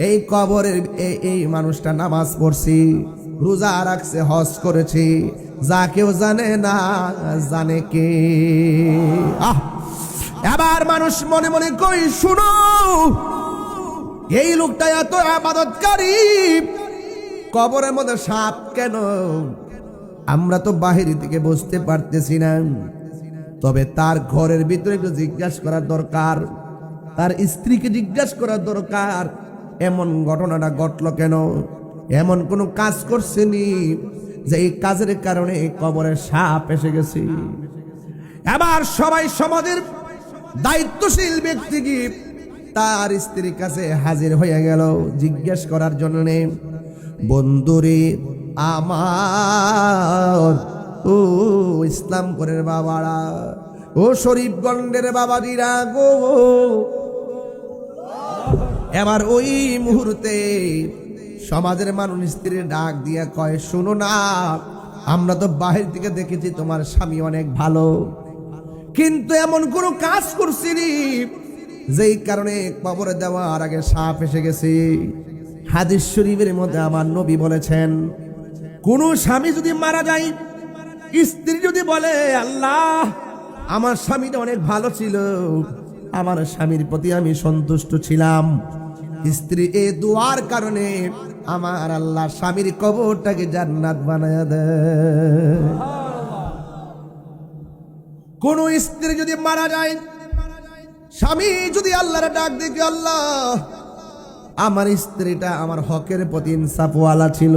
এই কবরের এই মানুষটা নামাজ পড়ছি, রোজা রাখছে, হজ করেছে, যা কেউ জানে না, জানে কে? এবার মানুষ মনে মনে কই, শুনো, এই লোকটা এত ইবাদতকারী, কবরের মধ্যে সাপ কেন? আমরা তো বাহির থেকে বুঝতে পারতেছি না, তবে তার ঘরের ভিতরে একটু জিজ্ঞাসা করার দরকার, তার স্ত্রীকে জিজ্ঞাসা করার দরকার, এমন ঘটনাটা ঘটলো কেন? এমন কোন কাজ করছেনি যে এই কাজের কারণে কবরে সাপ এসে গেছে? এবার সবাই সমাজের দায়িত্বশীল ব্যক্তি কি তার স্ত্রীর কাছে হাজির হয়ে গেল জিজ্ঞেস করার জন্য, বন্ধুরে আমার, ও ইসলামপুরের বাবারা, ও শরীফগঞ্জের বাবাজিরা গো। এবার ওই মুহূর্তে সমাজের মানুষ স্ত্রীর ডাক দিয়া কয়, শুনো না, আমরা তো বাহির থেকে দেখেছি তোমার স্বামী অনেক ভালো, কিন্তু এমন কোন কাজ করছিনি যেই কারণে কবরে দেওয়ার আগে সাপ এসে গেছে। হাদিস শরীফের মধ্যে আমার নবী বলেছেন, কোন স্বামী যদি মারা যায়, স্ত্রী যদি বলে, আল্লাহ আমার স্বামীটা অনেক ভালো ছিল, আমার স্বামীর প্রতি আমি সন্তুষ্ট ছিলাম, স্ত্রী এই দোয়ার কারণে আমার আল্লাহ স্বামীর কবরটাকে জান্নাত বানায়া দেয়। কোন স্ত্রী যদি মারা যায়, স্বামী যদি আল্লাহর ডাক দেখে, আল্লাহ আমার স্ত্রীটা আমার হকের প্রতি ইনসাফওয়ালা ছিল,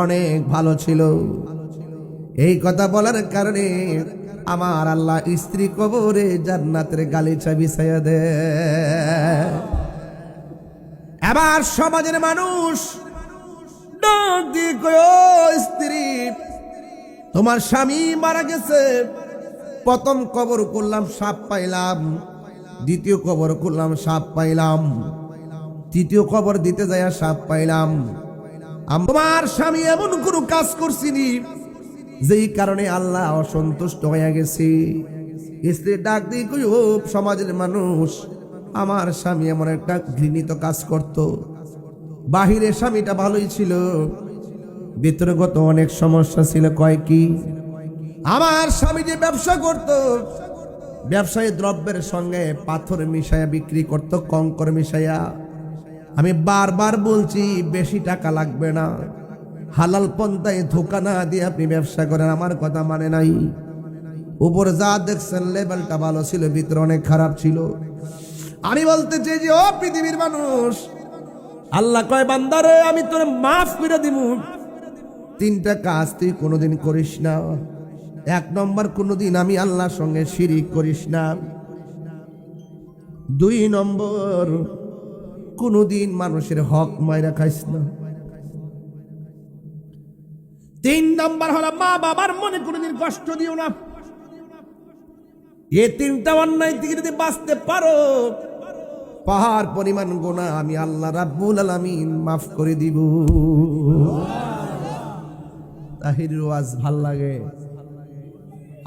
অনেক ভালো ছিল, এই কথা বলার কারণে আমার আল্লাহ স্ত্রী কবরে জান্নাতের গালিচা বিছাইয়া দেয়। এবার সমাজের মানুষ ডাক দিয়ে কয়, ও স্ত্রী, তোমার স্বামী মারা গেছে, প্রথম কবর করলাম সাপ পাইলাম, দ্বিতীয় কবর করলাম সাপ পাইলাম, তৃতীয় কবর দিতে যায় সাপ পাইলাম। তোমার স্বামী এমন কোন কাজ করছিনি যেই কারণে আল্লাহ অসন্তুষ্ট হয়ে গেছে। স্ত্রী ডাক দিয়ে কই, ও সমাজের মানুষ, আমার স্বামী এমন একটা ঘৃণিত কাজ করত। বাহিরে স্বামীটা ভালোই ছিল, ভিতরগত অনেক সমস্যা ছিল। কয় কি? আমার স্বামী যে ব্যবসা করত, ব্যবসায়ী দ্রব্যের সঙ্গে পাথর মিশাইয়া বিক্রি করত, কঙ্কর মিশাইয়া। আমি বারবার বলছি বেশি টাকা লাগবে না, হালাল পন্থায় ধোকা না দিয়ে আপনি ব্যবসা করেন। আমার কথা মানে নাই। উপর যা দেখছেন লেভেলটা ভালো ছিল, ভিতরে অনেক খারাপ ছিল। আমি বলতে চাই যে, ও পৃথিবীর মানুষ, আল্লাহ কয় বান্দারে আমি তোরে মাফ করে দিব, তিনটা কাজ তুই কোনোদিন করিস না। এক নম্বর, কোনোদিন আমি আল্লাহর সঙ্গে শিরিক করিস না। দুই নম্বর, কোনোদিন মানুষের হক মাইরা খাইস না। তিন নম্বর হলো মা বাবার মনে কোনোদিন কষ্ট দিও না। এই তিনটা অন্যায় থেকে যদি বাঁচতে পারো, পাহাড় পরিমাণ গুনাহ আমি আল্লাহ রাব্বুল আলামিন মাফ করে দিব। তাহির ওয়াজ ভাল লাগে?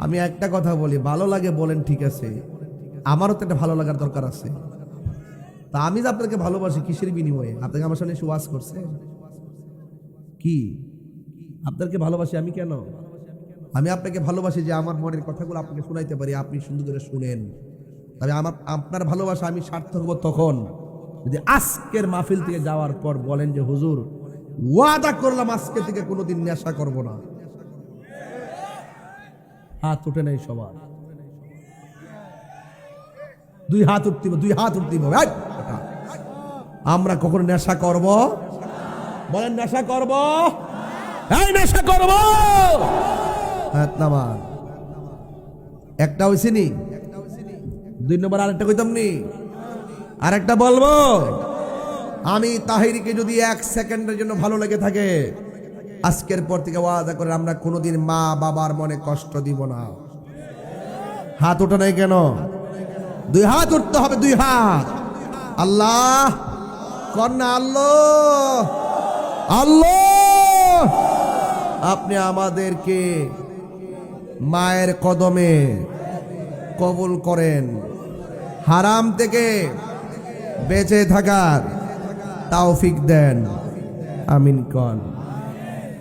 আমি একটা কথা বলি, ভালো লাগে বলেন, ঠিক আছে, আমারও তো একটা ভালো লাগার দরকার আছে। তা আমি যে আপনাকে ভালোবাসি কিসের বিনিময়ে? আপনাকে আমার সামনে এসে ওয়াজ করছে কি? আপনাকে ভালোবাসি আমি কেন? আমি আপনাকে ভালোবাসি যে আমার মনের কথাগুলো আপনাকে শোনাইতে পারি, আপনি সুন্দর করে শুনেন। তবে আপনার ভালোবাসা আমি সার্থক হব তখন যদি আজকের মাহফিল থেকে যাওয়ার পর বলেন যে হুজুর, ওয়াদা করলাম আজকে থেকে কোনোদিন নেশা করব না। হাত উঠে নাই সবার, দুই হাত উঠতে, দুই হাত উঠতে। আমরা কখন নেশা করব? বলেন নেশা করব? এই নেশা করব? হাত নামান। একটা হয়েছে নি? দুই নম্বর আরেকটা কইতাম নি? আরেকটা বলবো। আমি তাহিরকে যদি 1 সেকেন্ডের জন্য ভালো লেগে থাকে, আজকের পর থেকে ওয়াদা করে আমরা কোনোদিন মা বাবার মনে কষ্ট দিব না। হাত ওঠে নাই কেন? দুই হাত উঠতে হবে, দুই হাত। আল্লাহ কন্যা, আল্লাহ আল্লাহ, আপনি আমাদেরকে মায়ের কদমে কবুল করেন, হারাম থেকে বেঁচে থাকার তৌফিক দেন, আমিন কন।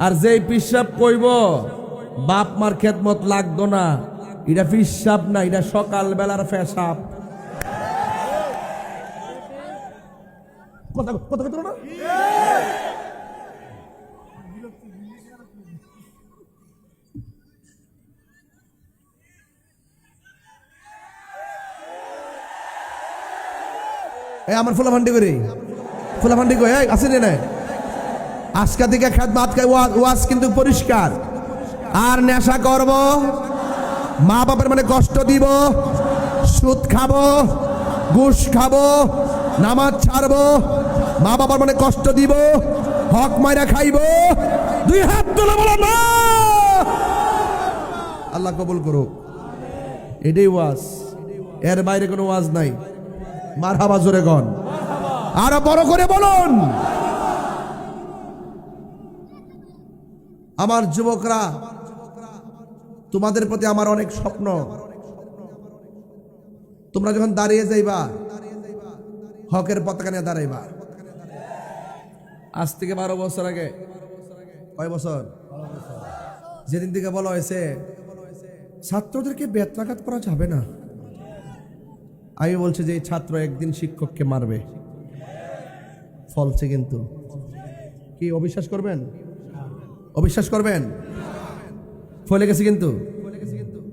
আর যেই পিশাব কইব বাপ মার খেদমত লাগতো না, এটা পিশাব না, এটা সকাল বেলার পেশাব। কথা কথা কথা না? আমার ফুলাফান্ডি করে, ফুলাফান্ডি কই আসেনি না? আজকে থেকে খেদমত ওয়াজ কিন্তু পরিষ্কার। আর নেশা করব, মা বাবার মানে কষ্ট দিব, সুদ খাবো, ঘুষ খাবো, নামাজ ছাড়বো, মা বাবার মানে কষ্ট দিব, হক মাইরা খাইবো। দুই হাত তুলে বলো না। আল্লাহ কবুল করুক। এটাই ওয়াজ, এর বাইরে কোনো ওয়াজ নাই। মারহাবা জোরে গন, আরো বড় করে বলুন। আমার যুবকরা, তোমাদের প্রতি আমার অনেক স্বপ্ন। তোমরা যখন দাঁড়িয়ে যাইবা, হকের পতাকা নিয়ে দাঁড়াইবা। আজ থেকে 12 বছর আগে, কয় বছর? যেদিন থেকে বলা হয়েছে ছাত্রদেরকে বেত্রাঘাত করা যাবে না, আমি বলছি যে এই ছাত্র একদিন শিক্ষককে মারবে, ফলছে। কিন্তু কি অবিশ্বাস করবেন? অবিশ্বাস করবেন? ফলে গেছে কিন্তু।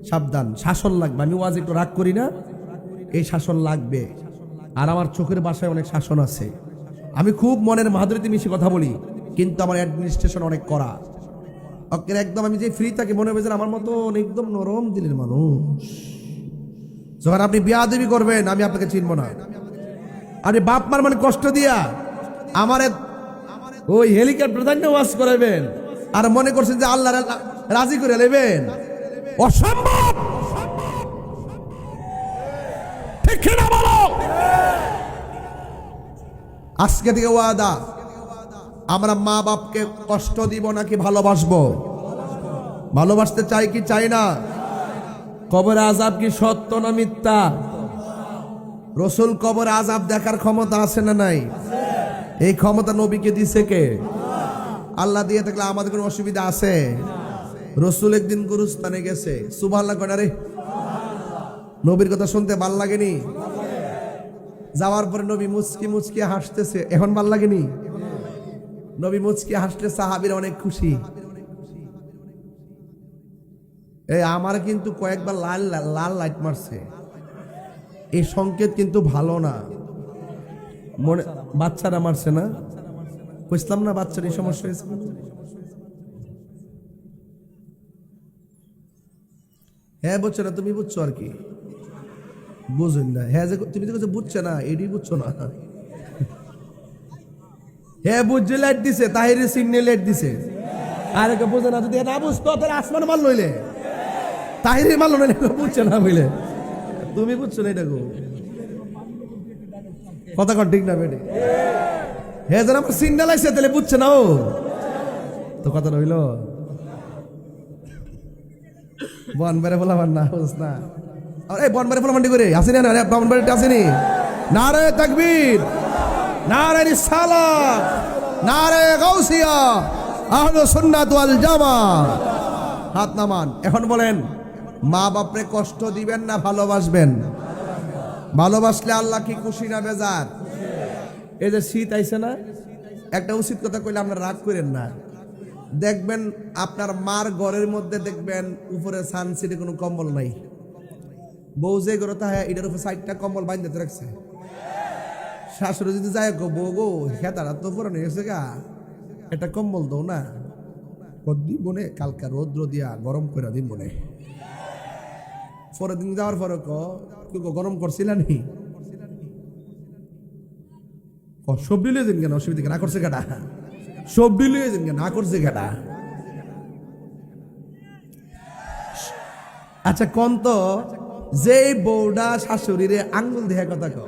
সাবধান, শাসন লাগবে। আমি ওয়াজ একটু রাগ করি না, এই শাসন লাগবে। আর আমার চোখের বাসায় অনেক শাসন আছে। আমি খুব মনের মাধুরীতে মিশে কথা বলি, কিন্তু আমার অ্যাডমিনিস্ট্রেশন অনেক করা। একদম আমি যে ফ্রি থাকি মনে হবে আমার মতো একদম নরম দিলের মানুষ। যখন আপনি বিয়াদবি করবেন, আমি আপনাকে চিনব না। আপনি বাপ মার মানে কষ্ট দিয়া আমার ওই হেলিকপ্টার ওয়াজ করাবেন, আর মনে করছেন যে আল্লাহ রাজি করে নেবেন? অসম্ভব। ঠিক কিনা বলো? আজকে থেকে ওয়াদা, আমরা মা বাপকে কষ্ট দিব নাকি ভালোবাসবো? ভালোবাসতে চাই কি চাই না? কবরে আযাব কি সত্য না মিথ্যা? রসুল কবরে আযাব দেখার ক্ষমতা আছে না নাই? এই ক্ষমতা নবীকে দিছে কে? আল্লাহ দিয়ে থাকলে আমাদের কোনো অসুবিধা আছে? রসুল একদিন গুরুস্থানে গেছে, সুবহানাল্লাহ কয় না রে? নবীর কথা শুনতে ভাল লাগেনি? যাওয়ার পরে নবী মুচকি মুচকি হাসতেছে, এখন ভাল লাগেনি? নবী মুচকি হাসলে সাহাবীরা অনেক খুশি। এই আমার কিন্তু কয়েকবার লাল লাল লাইট মারছে, এই সংকেত কিন্তু ভালো না। মনে বাচ্চারা মারছে না? বুঝলাম না বাচ্চার এই সমস্যা হয়েছে। হ্যাঁ বুঝছো না, তুমি বুঝছো আর কি বুঝুন না। হ্যাঁ যে তুমি তো বুঝছো না, এডি বুঝছো না। হ্যাঁ বুঝছে লাইট দিছে, তাহিরে সিগনে লাইট দিছে। আর একে বুঝে না, যদি না বুঝতো তাহলে আসমান মাল লইলে, তাহিরে মাল লইলে বুঝছে না বলে। তুমি বুঝছো না এটা গো, কথা কন ঠিক না বেটে? হ্যাঁ যেন আমার সিগন্যাল আইছে তাহলে বুঝছে না ও তো, কথা রইল। বন বেড়ে বলা না বুঝ না, এই বন বেড়ে বলা মান্ডি করে আসেনি না? বন বেড়ে আসেনি? নারে তাকবীর, নারে রিসালাত, নারে গাউসিয়া, আহলে সুন্নাত ওয়াল জামাত। হাত নামান। এখন বলেন, মা বাপরে কষ্ট দিবেন না ভালোবাসবেন? ভালোবাসলে আল্লাহ কি খুশি না বেজার? এই যে শীত আইছে না, একটা উচিত কথা কইলে আপনারা রাগ করেন না। দেখবেন আপনার মার ঘরের মধ্যে দেখবেন উপরে সানসিটে কোনো কম্বল নাই। বউ যে ঘরে তাহা এটার উপরে 4টা কম্বল বাঁধতে রাখছে। শাশুড়ি যদি যায় বউ গো হেতারা তো পুরানো গেছে গা, একটা কম্বল দাও না। কদ্দি মনে কালকা রৌদ্র দিয়া গরম করে দিন মনে। পরের দিন যাওয়ার পরে গরম করছিলা নি? সবজি লিয়ে যান কেন? অসুবিধা না করছে কেটা? সবজি লিয়ে যান কেন? না করছে কেটা? আচ্ছা কোন তো, যে বউটা শাশুড়িরে আঙ্গুল দিয়ে কথা কও,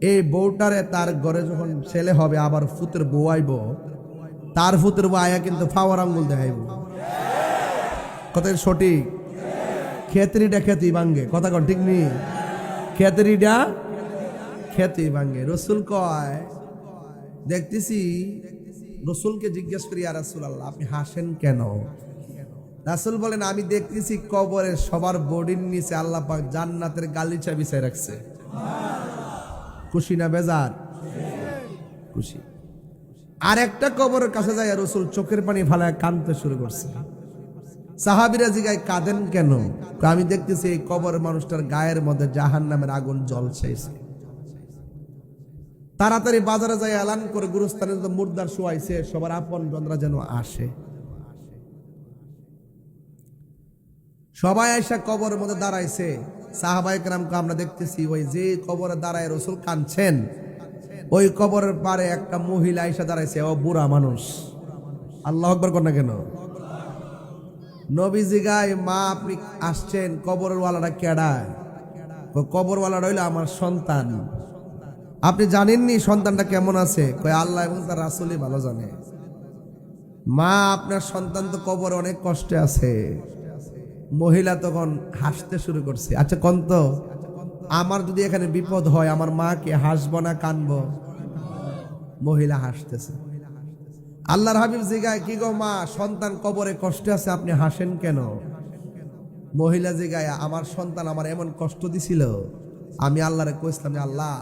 এই বউটারে তার ঘরে যখন ছেলে হবে আবার ফুতের বউ আইব, তার ফুতের বউ আয়া কিন্তু ফাওয়ার আঙ্গুল দেখাইব। কথা সঠিক? খেতরিটা খেতেই ভাঙ্গে, কথা কন ঠিক নি? খেতরিটা খেতেই ভাঙ্গে। রসুল কয়, দেখতেছি রসুলকে জিজ্ঞেস করি, ইয়া রাসূলুল্লাহ আপনি হাসেন কেন? রাসূল বলেন, আমি দেখতেছি কবরে সবার বডির নিচে আল্লাহ পাক জান্নাতের গালিচা বিছায় রাখছে। খুশি না বেজার? খুশি। আর একটা কবরের কাছে যায় রসুল চোখের পানি ফালায় কাঁদতে শুরু করছে। সাহাবীরা জিগায়, কাঁদেন কেন? আমি দেখতেছি এই কবরের মানুষটার গায়ের মধ্যে জাহান্নামের আগুন জ্বলছে। তাড়াতাড়ি বাজারে যায় এলান করে, গুরুস্থানে মুর্দার শোয়াইছে, সবার আপন জনরা যেন আসে। সবাই এসে কবরের মধ্যে দাঁড়াইছে। সাহাবায়ে কেরামকে আমরা দেখতেছি, ওই যে কবরে দাঁড়ায় রসুল কাঁদছেন, ওই কবরের পারে একটা মহিলা এসে দাঁড়াইছে, ও বুড়া মানুষ। আল্লাহু আকবার কর না কেন? নবীজি গায়, মা আপনি আসছেন, কবরের ওয়ালাটা কেডা? কবর ওয়ালাটা হইলো আমার সন্তান। আপনি জানেননি সন্তানটা কেমন আছে? কয় আল্লাহ এবং তার রাসূলই ভালো জানে। মা আপনার সন্তান তো কবরে অনেক কষ্টে আছে। মহিলা তখন হাসতে শুরু করছে। আচ্ছা কোন তো, আমার যদি এখানে বিপদ হয় আমার মা কি হাসবো না কানবো? মহিলা হাসতেছে। আল্লাহর হাবিব জিগায়, কি গো মা, সন্তান কবরে কষ্টে আছে, আপনি হাসেন কেন? মহিলা জিগায়, আমার সন্তান আমার এমন কষ্ট দিছিল, আমি আল্লাহরে কইছিলাম যে আল্লাহ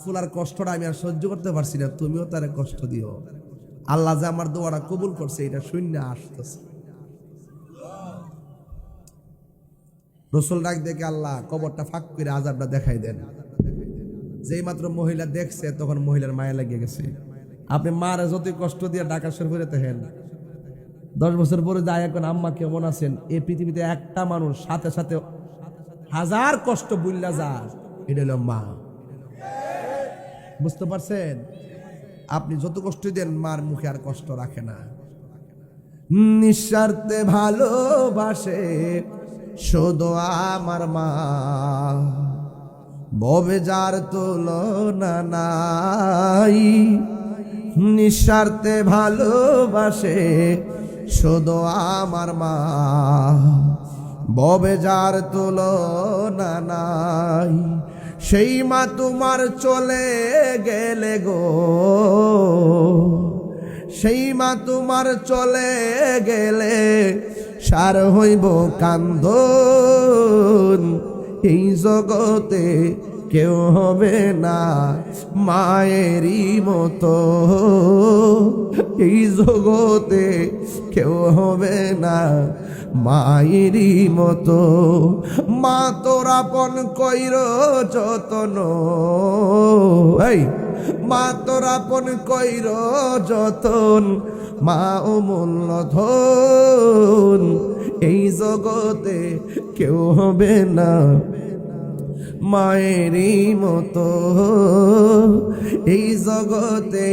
ফুলার কষ্টটা আমি আর সহ্য করতে পারছি না, তুমিও তারে কষ্ট দিও। আল্লাহ যে আমার দোয়াটা কবুল করছে এটা শূন্য আসতেছে। রসুল ডাক দেখে, আল্লাহ কবরটা ফাঁক করে আযাবটা দেখাই দেন। যেই মাত্র মহিলা দেখছে তখন মহিলার মায়া লাগিয়ে গেছে। আপনি মার যতই কষ্ট দিয়ে ঢাকা শরীফে দেখেন, 10 বছর পরে যায় এখন আম্মা কেমন আছেন, এই পৃথিবীতে একটা মানুষ সাথে সাথে হাজার কষ্ট বুল্লা যায়, এটা হলো মা। বুঝতে পারছেন? আপনি যত কষ্ট দেন মার মুখে আর কষ্ট রাখে না। নিঃস্বার্থে ভালোবাসে শুধু আমার মা, ভবে যার তুলনা নাই। নিঃস্বার্থে ভালোবাসে শুধু আমার মা, ভবে যার তুলনা নাই। সেই মা তোমার চলে গেলে গো, সেই মা তোমার চলে গেলে সার হইব কান্দন। এই জগতে কেউ হবে না মায়েরই মতো, এই জগতে কেউ হবে না মায়েরই মতো। মা তোর আপন কইর যতন, এই মা তোর আপন কইর যতন, মা অমূল্য ধন। এই জগতে কেউ হবে না মায়েরই মতো, এই জগতে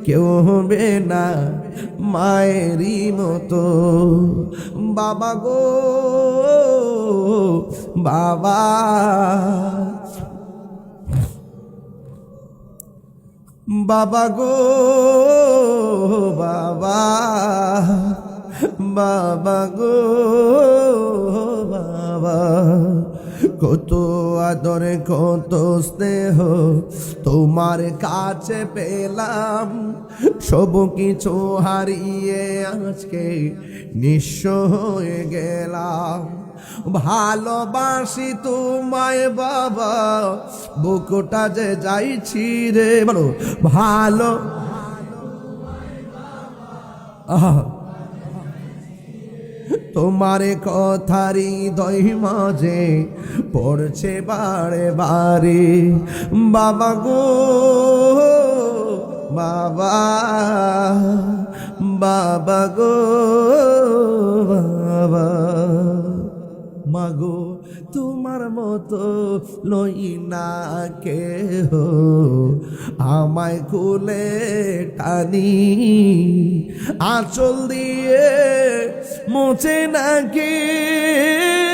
কেউ হবে না মায়েরই মতো। বাবা গো বাবা, বাবা গো বাবা, বাবা গো বাবা। কত আদরে কত স্নেহ তোমার কাছে পেলাম, সব কিছু হারিয়ে আজকে নিঃস্ব হয়ে গেলাম। ভালোবাসি তোমায় বাবা, বুকটা যে যাইছি রে, বলো ভালো। তোমার কথারি হৃদয় মাঝে পড়ছে বারে বারে। বাবা গো বাবা, বাবা গো বাবা। মাগো তোমার মতো লই না কেহ, আমায় কোলে টানি আঁচল দিয়ে মোছে না কেউ,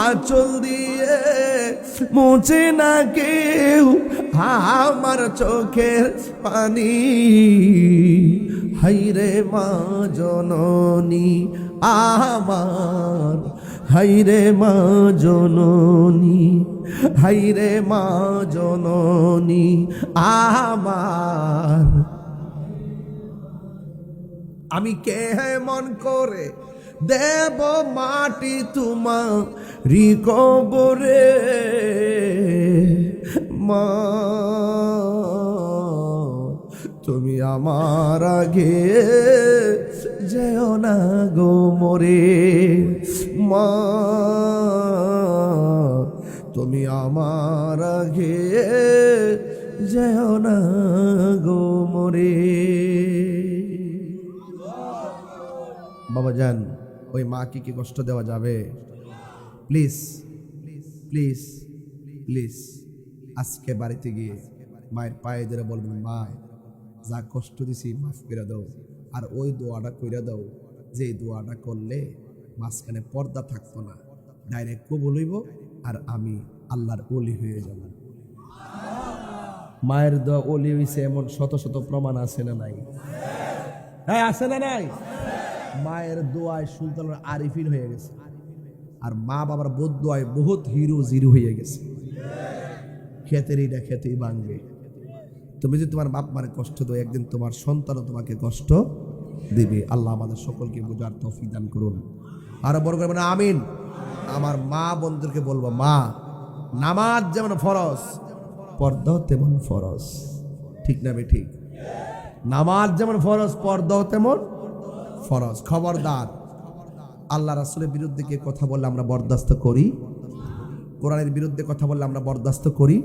আঁচল দিয়ে মোছে না কেউ আমার চোখের পানি। হাইরে মা জননী আমার, হাইরে মা জননী, হাইরে মা জননী আমার। আমি কে মন করে দেব মাটি তোমারি কবরে, মা তুমি আমার আগে যেও না গো মোরে। মা তুমি আমার আগে যেও না গো মোরে। বাবা যান, ওই মাকে কি কষ্ট দেওয়া যাবে? প্লিজ প্লিজ প্লিজ আজকে বাড়িতে গিয়ে মায়ের পায়ে ধরে বলবেন, মা যা কষ্ট দিছি মাফ করে দাও। আর ওই দোয়াটা কইরা দাও, যে দোয়াটা করলে মাঝখানে পর্দা থাকতো না, ডাইরেক্ট কবুল হইব আর আমি আল্লাহর ওলি হয়ে যাব। মায়ের দোয়া ওলি হইছে এমন শত শত প্রমাণ আছে না নাই? হ্যাঁ আছে না নাই? মায়ের দোয়ায় সুলতানের আরিফিন হয়ে গেছে, আর মা বাবার বোধ দোয়ায় বহুত হিরো জিরো হয়ে গেছে। খেতেরইটা খেতেই ভাঙবে। তুমি যদি তোমার বাপ মারে কষ্ট দাও, একদিন তোমার সন্তানও তোমাকে কষ্ট দিবে। আল্লাহ আমাদের সকলকে বোঝার তৌফিক দান করুন। আরো বড় করে আমিন। আমার মা বন্ধুদেরকে বলবো, মা নামাজ যেমন ফরজ, পর্দাও তেমন ফরজ। ঠিক না ঠিক? নামাজ যেমন ফরজ, পর্দাও তেমন ফরজ। খবরদার আল্লাহ রাসূলের বিরুদ্ধে কে কথা বললে আমরা বরদাস্ত করি, কোরআনের বিরুদ্ধে কথা বললে আমরা বরদাস্ত করি,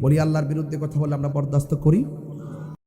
বলি আল্লাহর বিরুদ্ধে কথা বললে আমরা বরদাস্ত করি।